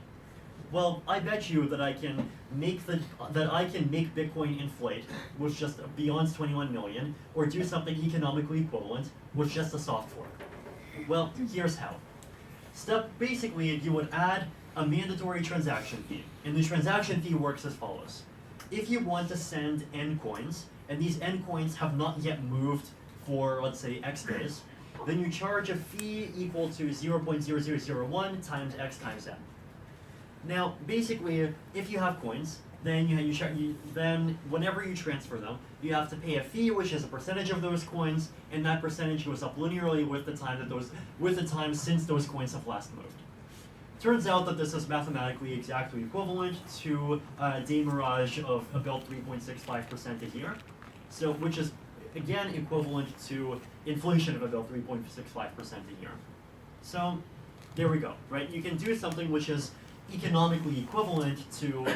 Well, I bet you that I can make Bitcoin inflate with just beyond 21 million, or do something economically equivalent with just a soft fork. Well, here's how. Basically, you would add a mandatory transaction fee, and the transaction fee works as follows. If you want to send N coins, and these N coins have not yet moved for, let's say, X days, then you charge a fee equal to 0.0001 times X times N. Now, basically, if you have coins, then then whenever you transfer them, you have to pay a fee, which is a percentage of those coins, and that percentage goes up linearly with the time since those coins have last moved. turns out that this is mathematically exactly equivalent to a day mirage of about 3.65% a year. So, which is again equivalent to inflation of about 3.65% a year. So, there we go, right? You can do something which is economically equivalent to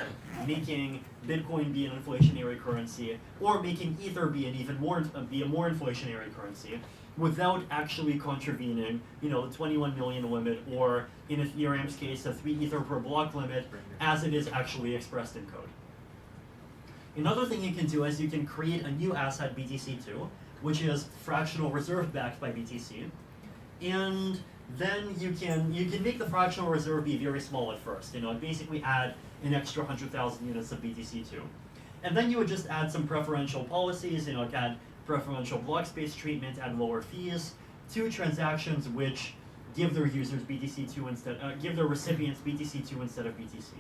making Bitcoin be an inflationary currency, or making Ether be a more inflationary currency, without actually contravening, the 21 million limit, or in Ethereum's case, a 3 Ether per block limit, as it is actually expressed in code. Another thing you can do is you can create a new asset, BTC2, which is fractional reserve backed by BTC, and then you can make the fractional reserve be very small at first. Basically add an extra 100,000 units of BTC2, and then you would just add some preferential policies. Add preferential block space treatment, add lower fees to transactions which give their users BTC2 give their recipients BTC2 instead of BTC.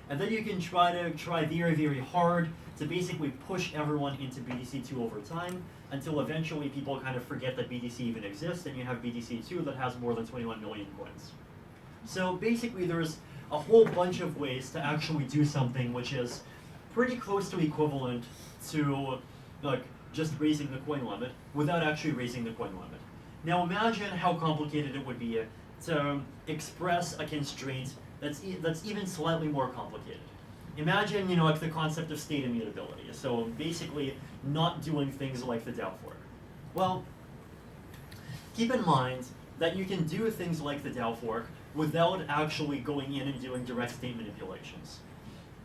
And then you can try very, very hard to basically push everyone into BTC2 over time, until eventually people kind of forget that BTC even exists, and you have BTC2 that has more than 21 million coins. So basically there's a whole bunch of ways to actually do something which is pretty close to equivalent to just raising the coin limit without actually raising the coin limit. Now imagine how complicated it would be to express a constraint that's even slightly more complicated. Imagine, the concept of state immutability. So basically, not doing things like the DAO fork. Well, keep in mind that you can do things like the DAO fork without actually going in and doing direct state manipulations.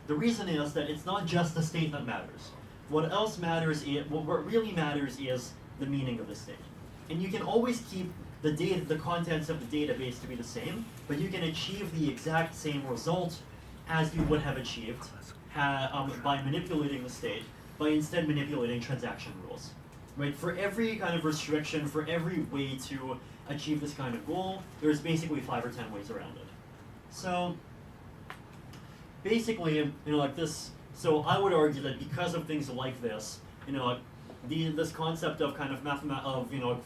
The reason is that it's not just the state that matters. What really matters is the meaning of the state. And you can always keep the contents of the database to be the same, but you can achieve the exact same result as you would have achieved by manipulating the state, by instead manipulating transaction rules. Right? For every kind of restriction, for every way to achieve this kind of goal, there's basically 5 or 10 ways around it. So basically, so I would argue that because of things like this, this concept of kind of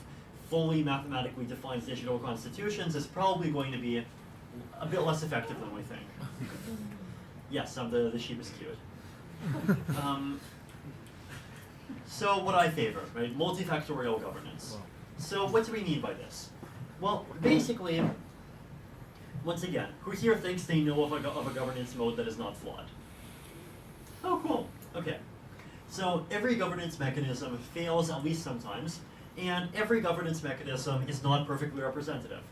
fully mathematically defined digital constitutions is probably going to be a bit less effective than we think. Yes, the sheep is cute. So what I favor, right? Multifactorial governance. So what do we mean by this? Well, basically, once again, who here thinks they know of a governance mode that is not flawed? Oh, cool. Okay. So every governance mechanism fails at least sometimes, and every governance mechanism is not perfectly representative.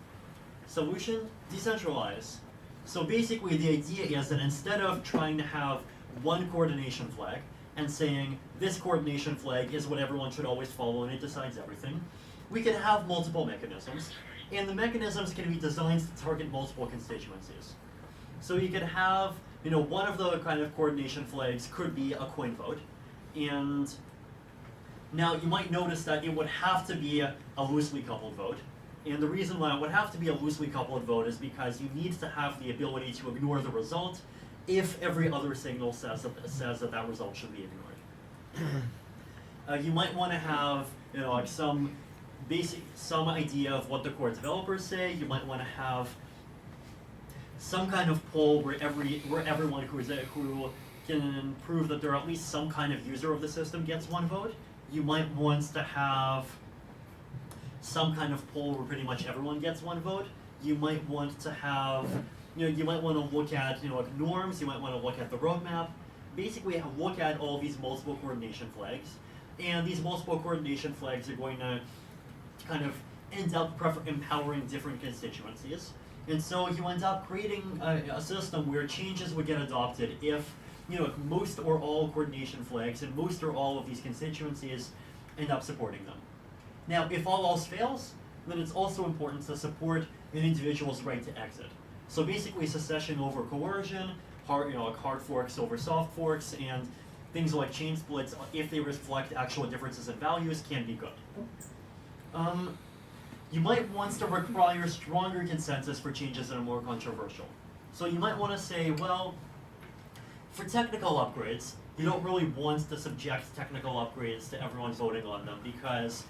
Solution, decentralize. So basically the idea is that instead of trying to have one coordination flag and saying this coordination flag is what everyone should always follow and it decides everything, we can have multiple mechanisms, and the mechanisms can be designed to target multiple constituencies. So you could have, one of the kind of coordination flags could be a coin vote, and now you might notice that it would have to be a loosely coupled vote. And the reason why it would have to be a loosely coupled vote is because you need to have the ability to ignore the result if every other signal says that result should be ignored. You might want to have some idea of what the core developers say. You might want to have some kind of poll where everyone who can prove that they're at least some kind of user of the system gets one vote. You might want to have some kind of poll where pretty much everyone gets one vote. You might want to have, you might want to look at, norms. You might want to look at the roadmap. Basically, look at all these multiple coordination flags, and these multiple coordination flags are going to kind of end up empowering different constituencies. And so you end up creating a system where changes would get adopted if, most or all coordination flags and most or all of these constituencies end up supporting them. Now, if all else fails, then it's also important to support an individual's right to exit. So basically, secession over coercion, hard forks over soft forks, and things like chain splits, if they reflect actual differences in values, can be good. You might want to require stronger consensus for changes that are more controversial. So you might want to say, well, for technical upgrades, you don't really want to subject technical upgrades to everyone voting on them because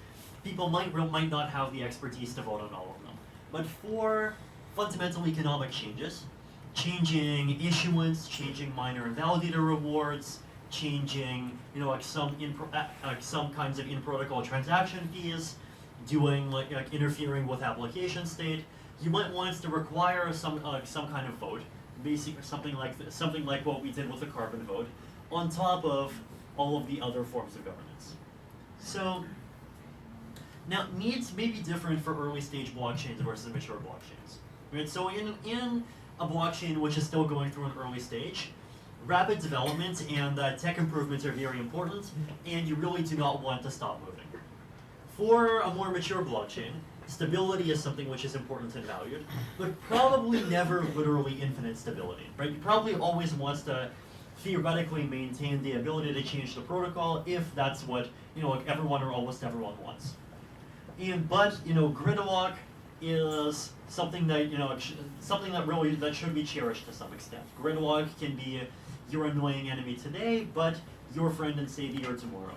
people might not have the expertise to vote on all of them. But for fundamental economic changes, changing issuance, changing minor invalidator rewards, changing like some kinds of in-protocol transaction fees, doing like interfering with application state. You might want it to require some kind of vote, basically something like what we did with the carbon vote, on top of all of the other forms of governance. So now needs may be different for early stage blockchains versus mature blockchains. Right? So in a blockchain which is still going through an early stage, rapid development and tech improvements are very important, and you really do not want to stop moving. For a more mature blockchain, stability is something which is important and valued, but probably never literally infinite stability, right? You probably always want to theoretically maintain the ability to change the protocol if that's what like everyone or almost everyone wants. But gridlock is something that that should be cherished to some extent. Gridlock can be your annoying enemy today, but your friend and savior tomorrow.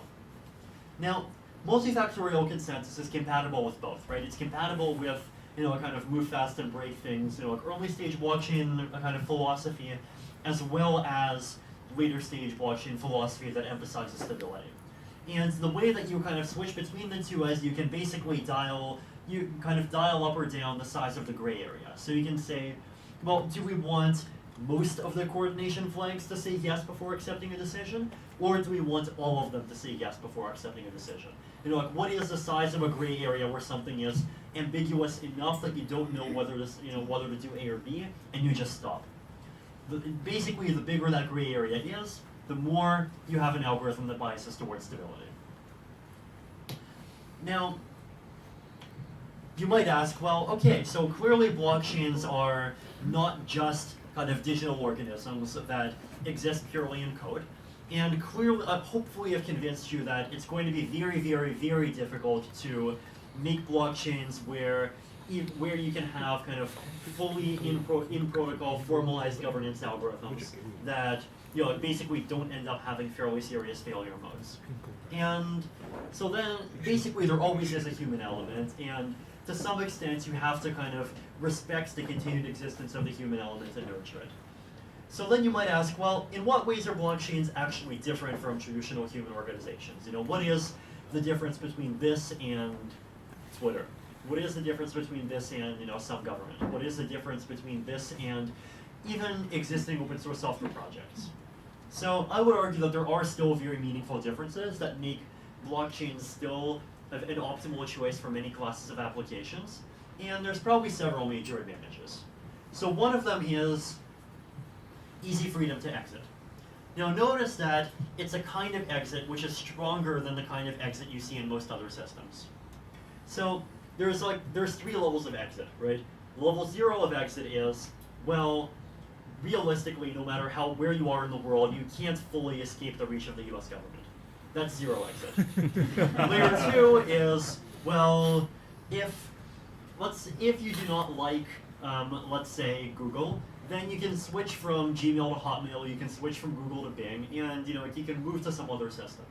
Now, multifactorial consensus is compatible with both, right? It's compatible with kind of move fast and break things, like early stage blockchain kind of philosophy, as well as later stage blockchain philosophy that emphasizes stability. And the way that you kind of switch between the two is you can basically dial up or down the size of the gray area. So you can say, well, do we want most of the coordination flags to say yes before accepting a decision? Or do we want all of them to say yes before accepting a decision? Like what is the size of a gray area where something is ambiguous enough that you don't know whether to do A or B, and you just stop? Basically, the bigger that gray area is, the more you have an algorithm that biases towards stability. Now, you might ask, well, okay, so clearly blockchains are not just kind of digital organisms that exist purely in code. And clearly, hopefully I've convinced you that it's going to be very, very, very difficult to make blockchains where you can have kind of fully in-protocol formalized governance algorithms that basically don't end up having fairly serious failure modes. And so then basically there always is a human element, and to some extent you have to kind of respect the continued existence of the human element and nurture it. So then you might ask, well, in what ways are blockchains actually different from traditional human organizations? What is the difference between this and Twitter? What is the difference between this and some government? What is the difference between this and even existing open source software projects? So I would argue that there are still very meaningful differences that make blockchains still an optimal choice for many classes of applications, and there's probably several major advantages. So one of them is easy freedom to exit. Now notice that it's a kind of exit which is stronger than the kind of exit you see in most other systems. So there's three levels of exit, right? Level 0 of exit is, well, realistically, no matter where you are in the world, you can't fully escape the reach of the US government. That's 0 exit. Layer 2 is, well, if you do not like, let's say, Google, then you can switch from Gmail to Hotmail, you can switch from Google to Bing, and you can move to some other system.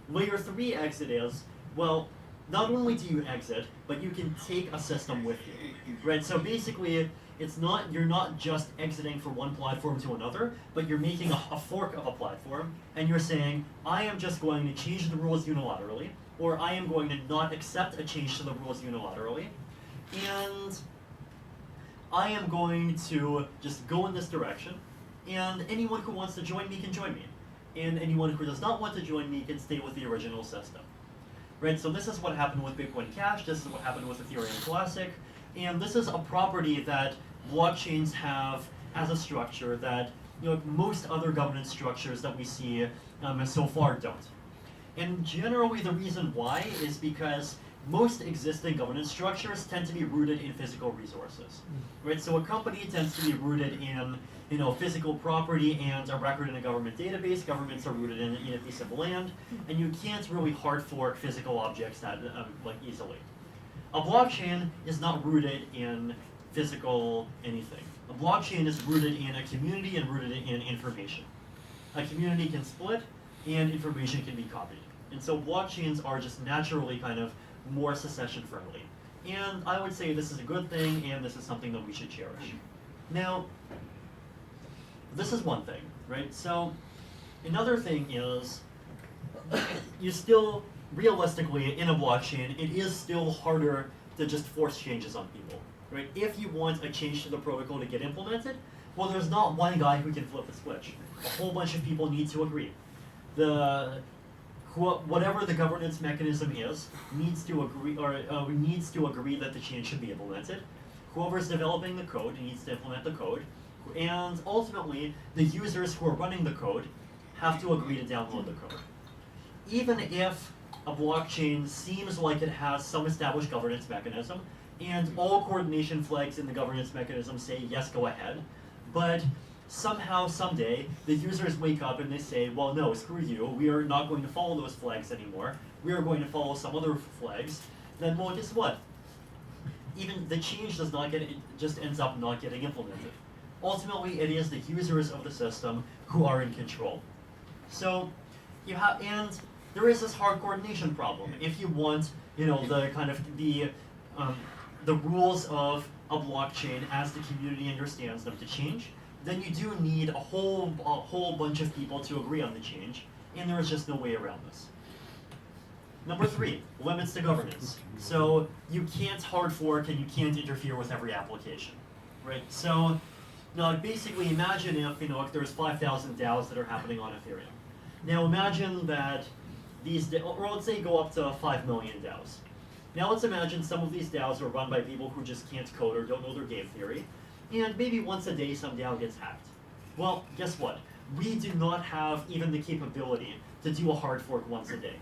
Layer 3 exit is, well, not only do you exit, but you can take a system with you, right? So basically, you're not just exiting from one platform to another, but you're making a fork of a platform, and you're saying, I am just going to change the rules unilaterally, or I am going to not accept a change to the rules unilaterally, and I am going to just go in this direction, and anyone who wants to join me can join me, and anyone who does not want to join me can stay with the original system. Right, so this is what happened with Bitcoin Cash, this is what happened with Ethereum Classic, and this is a property that blockchains have as a structure that most other governance structures that we see so far don't. And generally the reason why is because most existing governance structures tend to be rooted in physical resources. Right, so a company tends to be rooted in physical property and a record in a government database. Governments are rooted in a piece of land, and you can't really hard fork physical objects that easily. A blockchain is not rooted in physical anything. A blockchain is rooted in a community and rooted in information. A community can split, and information can be copied. And so blockchains are just naturally kind of more secession friendly. And I would say this is a good thing, and this is something that we should cherish. Now, this is one thing, right? So another thing is you still, realistically, in a blockchain, it is still harder to just force changes on people, right? If you want a change to the protocol to get implemented, well, there's not one guy who can flip a switch. A whole bunch of people need to agree. Whatever the governance mechanism is, needs to agree, or needs to agree that the change should be implemented. Whoever's developing the code needs to implement the code, and ultimately, the users who are running the code have to agree to download the code. Even if a blockchain seems like it has some established governance mechanism, and all coordination flags in the governance mechanism say, yes, go ahead, but somehow, someday, the users wake up and they say, well, no, screw you, we are not going to follow those flags anymore, we are going to follow some other flags, then, well, guess what? Even the change does not get, it just ends up not getting implemented. Ultimately, it is the users of the system who are in control. So, you have, and there is this hard coordination problem. If you want, the kind of the rules of a blockchain as the community understands them to change, then you do need a whole bunch of people to agree on the change, and there is just no way around this. Number 3, limits to governance. So you can't hard fork and you can't interfere with every application, right? So basically imagine if there's 5,000 DAOs that are happening on Ethereum. Now imagine that these, or let's say go up to 5 million DAOs. Now let's imagine some of these DAOs are run by people who just can't code or don't know their game theory, and maybe once a day some DAO gets hacked. Well, guess what? We do not have even the capability to do a hard fork once a day.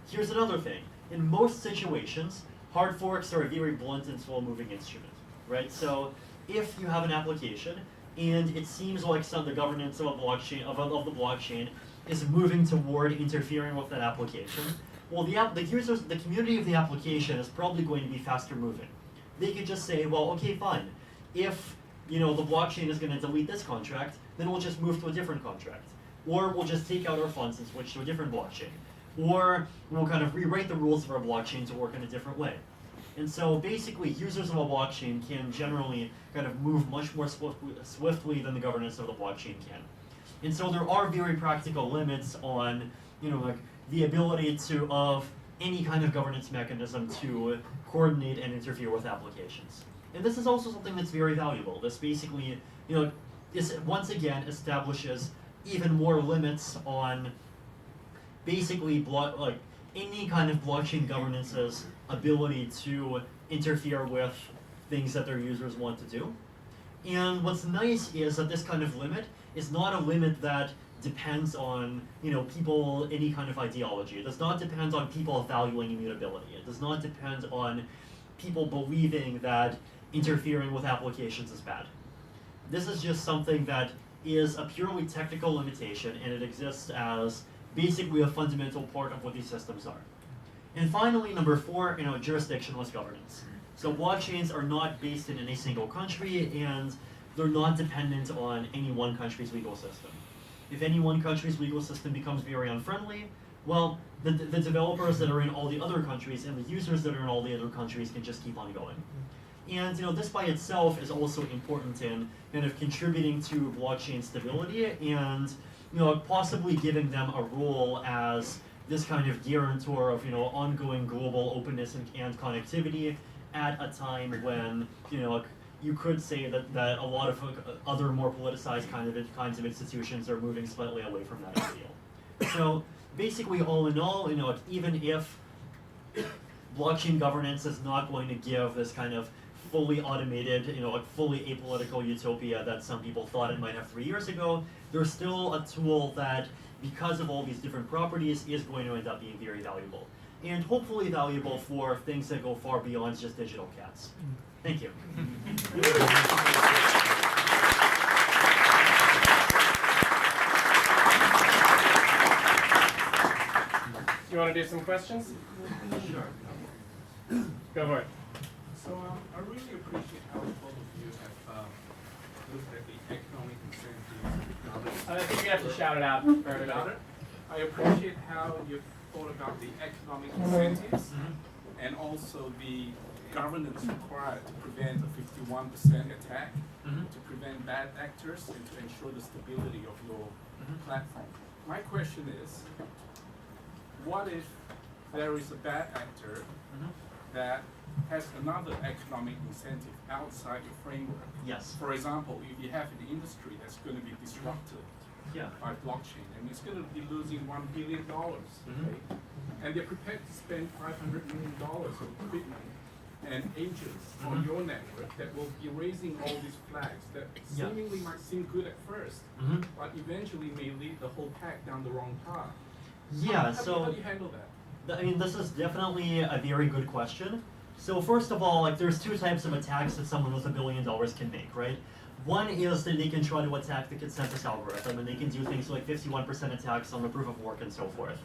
Here's another thing. In most situations, hard forks are a very blunt and slow-moving instrument, right? So if you have an application and it seems like the governance of a blockchain of the blockchain is moving toward interfering with that application, well, the community of the application is probably going to be faster moving. They could just say, well, okay, fine. If the blockchain is going to delete this contract, then we'll just move to a different contract, or we'll just take out our funds and switch to a different blockchain, or we'll kind of rewrite the rules of our blockchain to work in a different way. And so basically, users of a blockchain can generally kind of move much more swiftly than the governance of the blockchain can. And so there are very practical limits on, the ability of any kind of governance mechanism to coordinate and interfere with applications. And this is also something that's very valuable. This basically, once again establishes even more limits on basically any kind of blockchain governance's ability to interfere with things that their users want to do. And what's nice is that this kind of limit is not a limit that depends on people, any kind of ideology. It does not depend on people valuing immutability. It does not depend on people believing that interfering with applications is bad. This is just something that is a purely technical limitation, and it exists as basically a fundamental part of what these systems are. And finally, number 4, jurisdictionless governance. So blockchains are not based in any single country, and they're not dependent on any one country's legal system. If any one country's legal system becomes very unfriendly, well, the developers that are in all the other countries and the users that are in all the other countries can just keep on going. And this by itself is also important in kind of contributing to blockchain stability and possibly giving them a role as this kind of guarantor of ongoing global openness and connectivity at a time when you could say that a lot of other more politicized kinds of institutions are moving slightly away from that ideal. So basically, all in all, even if blockchain governance is not going to give this kind of fully automated, fully apolitical utopia that some people thought it might have 3 years ago, there's still a tool that, because of all these different properties, is going to end up being very valuable. And hopefully valuable for things that go far beyond just digital cats. Thank you. You want to do some questions? Sure. Go for it. So I really appreciate how both of you have looked at the economic incentives. I think you have to shout it out for everybody. I appreciate how you've thought about the economic incentives and also the governance required to prevent a 51% attack, to prevent bad actors, and to ensure the stability of your platform. My question is, what if there is a bad actor that has another economic incentive outside your framework? Yes. For example, if you have an industry that's going to be disrupted Yeah. by blockchain, and it's going to be losing $1 billion, okay? And they're prepared to spend $500 million on equipment and agents on your network that will be raising all these flags that seemingly might seem good at first, but eventually may lead the whole pack down the wrong path. Yeah, How do you handle that? I mean, this is definitely a very good question. So first of all, like, there's two types of attacks that someone with $1 billion can make, right? One is that they can try to attack the consensus algorithm, and they can do things like 51% attacks on the proof of work and so forth.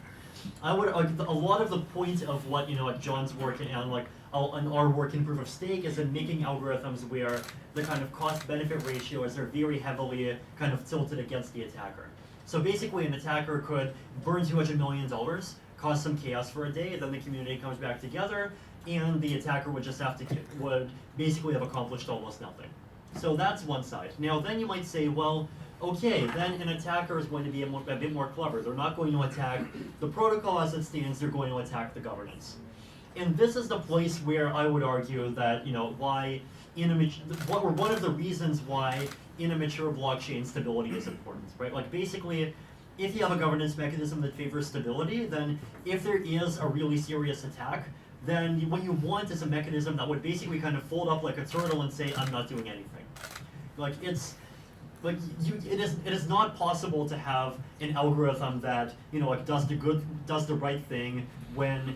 I would a lot of the point of what like John's work and like our work in proof of stake is in making algorithms where the kind of cost-benefit ratios are very heavily kind of tilted against the attacker. So basically, an attacker could burn $200 million, cause some chaos for a day, then the community comes back together, and the attacker would just have to would basically have accomplished almost nothing. So that's one side. Now then you might say, well, okay, then an attacker is going to be a bit more clever. They're not going to attack the protocol as it stands, they're going to attack the governance. And this is the place where I would argue that, why one of the reasons why in a mature blockchain stability is important, right? Like basically, if you have a governance mechanism that favors stability, then if there is a really serious attack, then what you want is a mechanism that would basically kind of fold up like a turtle and say, I'm not doing anything. Like it is not possible to have an algorithm that like does the right thing when,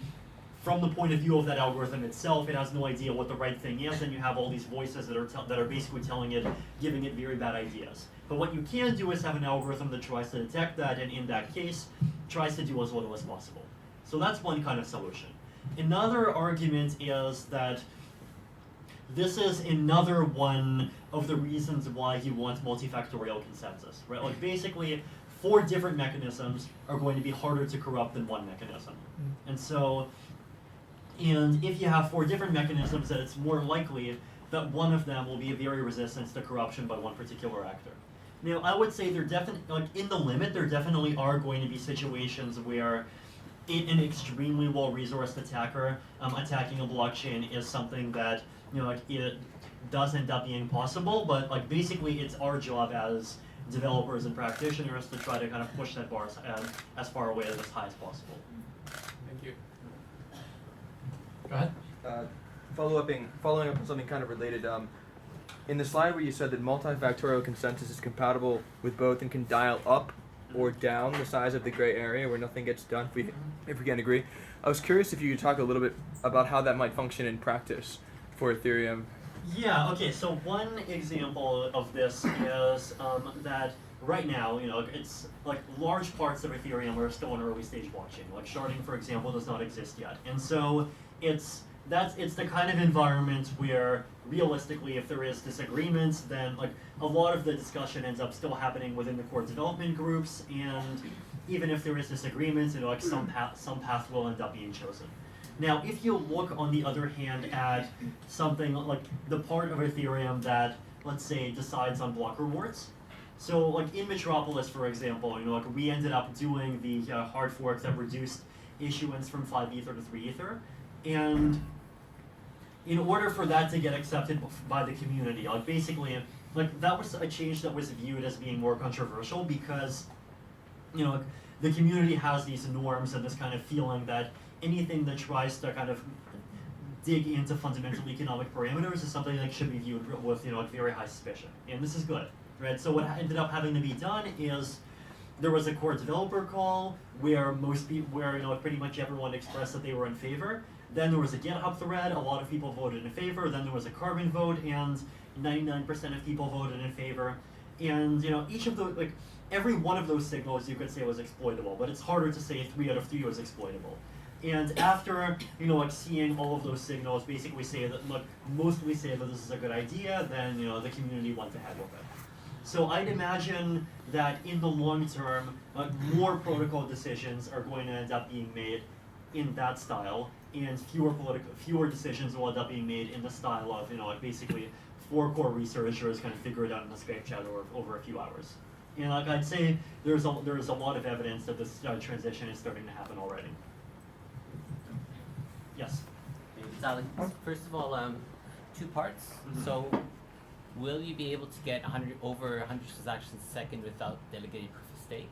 from the point of view of that algorithm itself, it has no idea what the right thing is, and you have all these voices that are basically telling it, giving it very bad ideas. But what you can do is have an algorithm that tries to detect that, and in that case, tries to do as little as possible. So that's one kind of solution. Another argument is that this is another one of the reasons why you want multifactorial consensus, right? Like basically, 4 different mechanisms are going to be harder to corrupt than one mechanism. And if you have 4 different mechanisms, then it's more likely that one of them will be very resistant to corruption by one particular actor. Now, I would say there in the limit, there definitely are going to be situations where an extremely well-resourced attacker attacking a blockchain is something that it does end up being possible. But like basically, it's our job as developers and practitioners to try to kind of push that bar as far away as high as possible. Thank you. Go ahead. Following up on something kind of related. In the slide where you said that multifactorial consensus is compatible with both and can dial up or down the size of the gray area where nothing gets done if we can't agree. I was curious if you could talk a little bit about how that might function in practice for Ethereum. Yeah, okay, so one example of this is that right now, it's like large parts of Ethereum are still in early stage blockchain. Like sharding, for example, does not exist yet. And so it's the kind of environment where realistically, if there is disagreements, then like a lot of the discussion ends up still happening within the core development groups, and even if there is disagreements, like some path will end up being chosen. Now, if you look on the other hand at something like the part of Ethereum that, let's say, decides on block rewards. So like in Metropolis, for example, like we ended up doing the hard fork that reduced issuance from 5 Ether to 3 Ether. And in order for that to get accepted by the community, like basically, like that was a change that was viewed as being more controversial because, the community has these norms and this kind of feeling that anything that tries to kind of dig into fundamental economic parameters is something that should be viewed with, very high suspicion. And this is good, right? So what ended up having to be done is there was a core developer call where pretty much everyone expressed that they were in favor. Then there was a GitHub thread, a lot of people voted in favor. Then there was a Carbon vote, and 99% of people voted in favor. And each of the every one of those signals you could say was exploitable, but it's harder to say 3 out of 3 was exploitable. And after seeing all of those signals basically say that mostly say that this is a good idea, then the community went ahead with it. So I'd imagine that in the long term, more protocol decisions are going to end up being made in that style. and fewer decisions will end up being made in the style of, like basically 4 core researchers kind of figure it out in a Skype chat over a few hours. And like I'd say there's a lot of evidence that this transition is starting to happen already. Yes? Vitalik, first of all, 2 parts. Mhm. So, will you be able to get over 100 transactions a second without delegated proof of stake?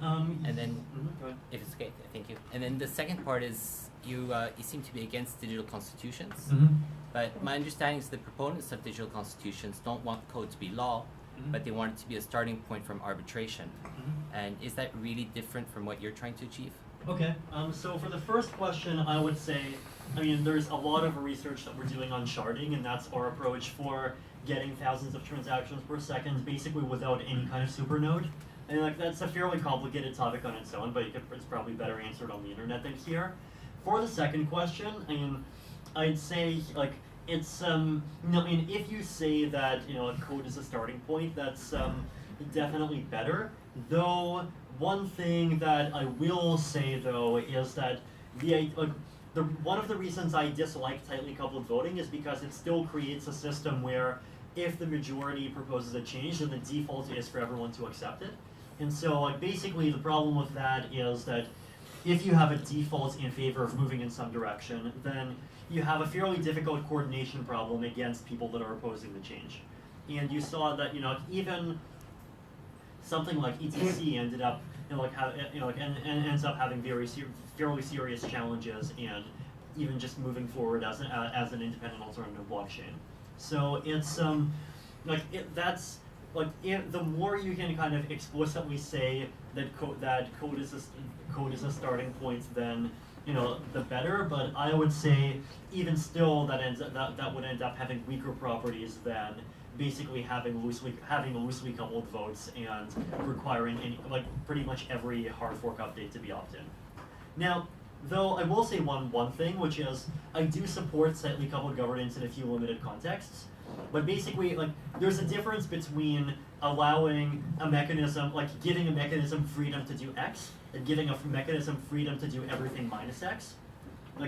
And then, Go ahead. if it's okay, thank you. And then the second part is you seem to be against digital constitutions. But my understanding is the proponents of digital constitutions don't want code to be law, but they want it to be a starting point from arbitration. And is that really different from what you're trying to achieve? Okay, so for the first question, I would say, I mean, there's a lot of research that we're doing on sharding, and that's our approach for getting thousands of transactions per second, basically without any kind of supernode. And like that's a fairly complicated topic on its own, but it's probably better answered on the internet than here. For the second question, I mean, I'd say like it's I mean, if you say that code is a starting point, that's definitely better. Though one thing that I will say though is that one of the reasons I dislike tightly coupled voting is because it still creates a system where if the majority proposes a change, then the default is for everyone to accept it. And so like basically the problem with that is that if you have a default in favor of moving in some direction, then you have a fairly difficult coordination problem against people that are opposing the change. And you saw that even something like ETC ended up ends up having fairly serious challenges, and even just moving forward as an independent alternative blockchain. So it's the more you can kind of explicitly say that code is a starting point, then the better. But I would say even still that would end up having weaker properties than basically having loosely coupled votes and requiring pretty much every hard fork update to be opt-in. Now, though I will say one thing, which is I do support tightly coupled governance in a few limited contexts. But basically, there's a difference between allowing a mechanism, giving a mechanism freedom to do X, and giving a mechanism freedom to do everything minus X.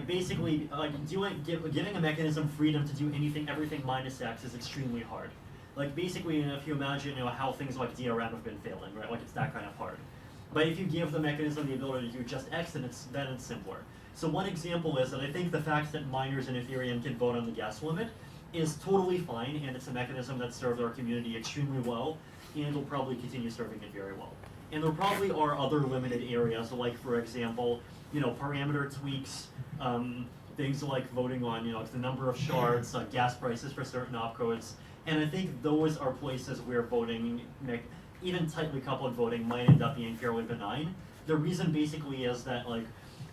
Basically, giving a mechanism freedom to do everything minus X is extremely hard. Basically, if you imagine, how things like DRM have been failing, right? It's that kind of hard. But if you give the mechanism the ability to do just X, then it's simpler. So one example is that I think the fact that miners in Ethereum can vote on the gas limit is totally fine, and it's a mechanism that served our community extremely well, and will probably continue serving it very well. And there probably are other limited areas, for example, parameter tweaks, things like voting on, the number of shards, gas prices for certain opcodes, and I think those are places where voting, even tightly coupled voting, might end up being fairly benign. The reason basically is that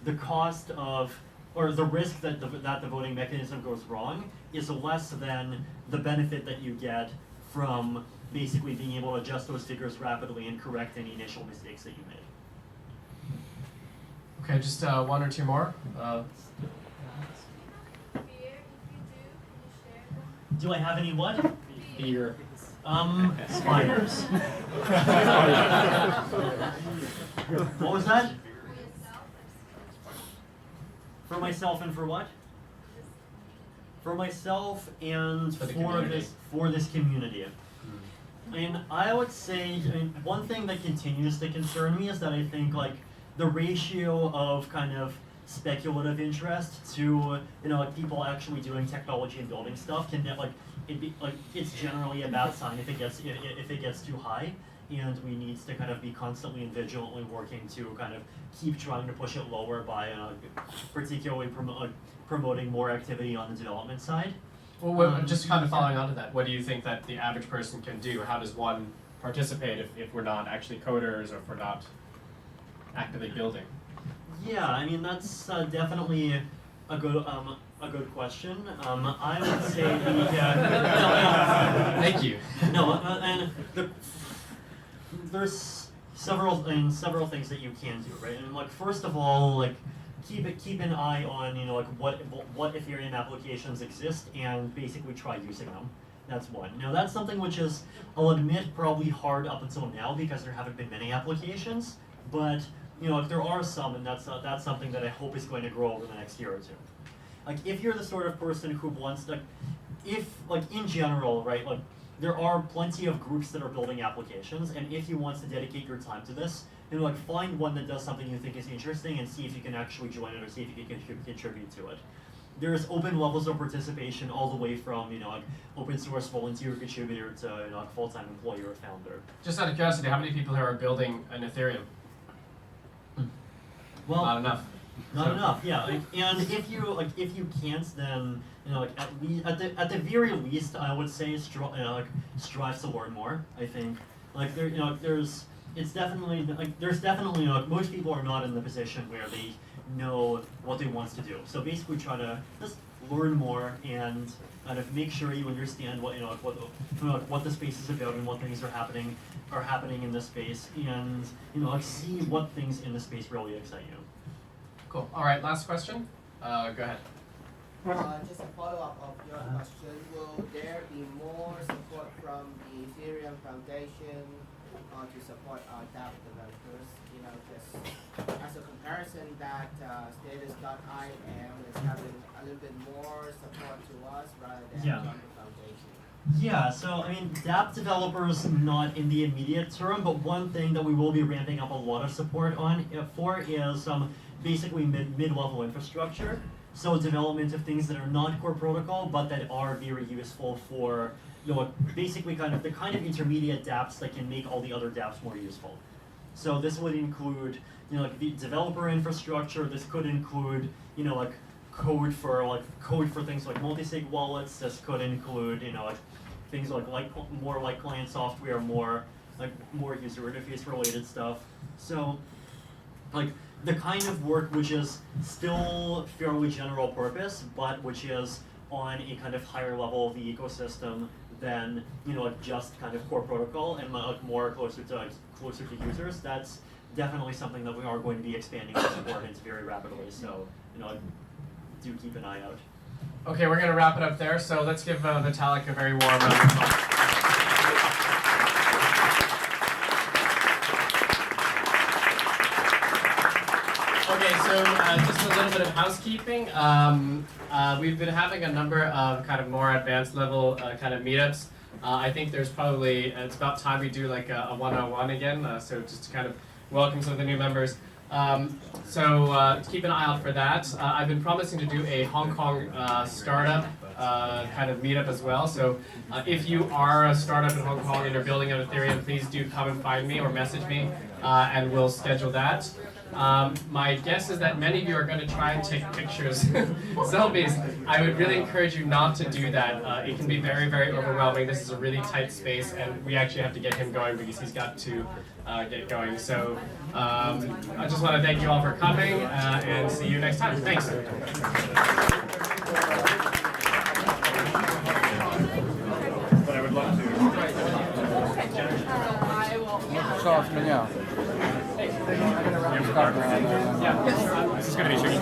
the cost of, or the risk that the voting mechanism goes wrong is less than the benefit that you get from basically being able to adjust those figures rapidly and correct any initial mistakes that you made. Okay, just 1 or 2 more. Do I have any what? Beer. Spiders. What was that? For myself and for what? For myself and For the for this community. I mean, I would say, one thing that continues to concern me is that I think the ratio of kind of speculative interest to people actually doing technology and building stuff can get it's generally a bad sign if it gets too high, and we need to kind of be constantly and vigilantly working to kind of keep trying to push it lower by particularly promoting more activity on the development side. Well, just kind of following on to that, what do you think that the average person can do? How does one participate if we're not actually coders or if we're not actively building? Yeah, I mean that's definitely a good question. I would say Thank you. and there's several things that you can do, right? And first of all, keep an eye on what Ethereum applications exist and basically try using them. That's one. Now that's something which is, I'll admit, probably hard up until now because there haven't been many applications, but if there are some, and that's something that I hope is going to grow over the next year or two. like if you're the sort of person who wants if in general, right, like there are plenty of groups that are building applications, and if you want to dedicate your time to this, then find one that does something you think is interesting and see if you can actually join it or see if you can contribute to it. There's open levels of participation all the way from open source volunteer contributor to full-time employee or founder. Just out of curiosity, how many people here are building an Ethereum? Well, not enough. Not enough, yeah. And if you can't, then at the very least, I would say strive to learn more. I think there's definitely most people are not in the position where they know what they want to do. So basically, try to just learn more and kind of make sure you understand what the space is about and what things are happening in the space, and see what things in the space really excite you. Cool. All right, last question. Go ahead. Just a follow-up of your question. Will there be more support from the Ethereum Foundation to support our dApp developers? Just as a comparison, that status.im is having a little bit more support to us rather than Yeah. from the foundation. Yeah, so dApp developers not in the immediate term, but one thing that we will be ramping up a lot of support for is basically mid-level infrastructure. So development of things that are not core protocol, but that are very useful for basically the kind of intermediate dApps that can make all the other dApps more useful. So this would include the developer infrastructure. This could include code for things like multi-sig wallets. This could include things more like client software, more user interface related stuff. So the kind of work which is still fairly general purpose, but which is on a kind of higher level of the ecosystem than just kind of core protocol and more closer to users. That's definitely something that we are going to be expanding our support into very rapidly. So do keep an eye out. Okay, we're going to wrap it up there. So let's give Vitalik a very warm round of applause. Okay, so just a little bit of housekeeping. We've been having a number of kind of more advanced level kind of meetups. I think there's probably, it's about time we do like a one-on-one again, so just to kind of welcome some of the new members. So keep an eye out for that. I've been promising to do a Hong Kong startup kind of meetup as well. So if you are a startup in Hong Kong and you're building on Ethereum, please do come and find me or message me, and we'll schedule that. My guess is that many of you are going to try and take pictures, selfies. I would really encourage you not to do that. It can be very, very overwhelming. This is a really tight space, and we actually have to get him going because he's got to get going. So I just want to thank you all for coming, and see you next time. Thanks. But I would love to. This is going to be shaky.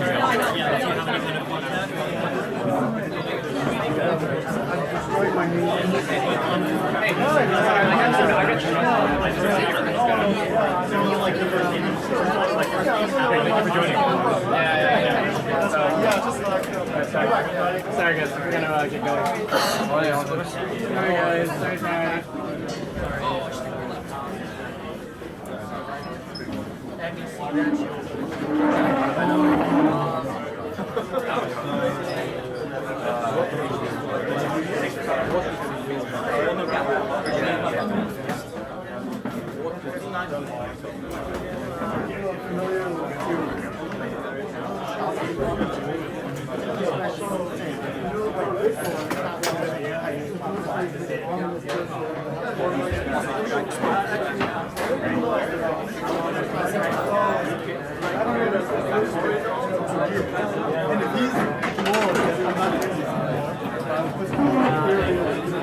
Sorry guys, we're gonna get going. Sorry guys, sorry.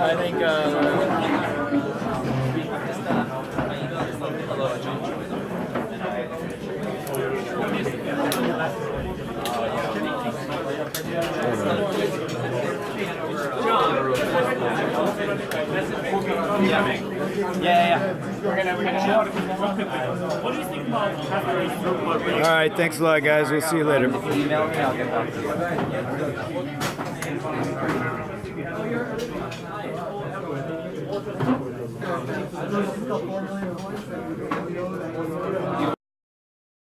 I think Yeah. What do you think about Catherine's throughput? All right, thanks a lot, guys. We'll see you later. Email me, I'll get back to you.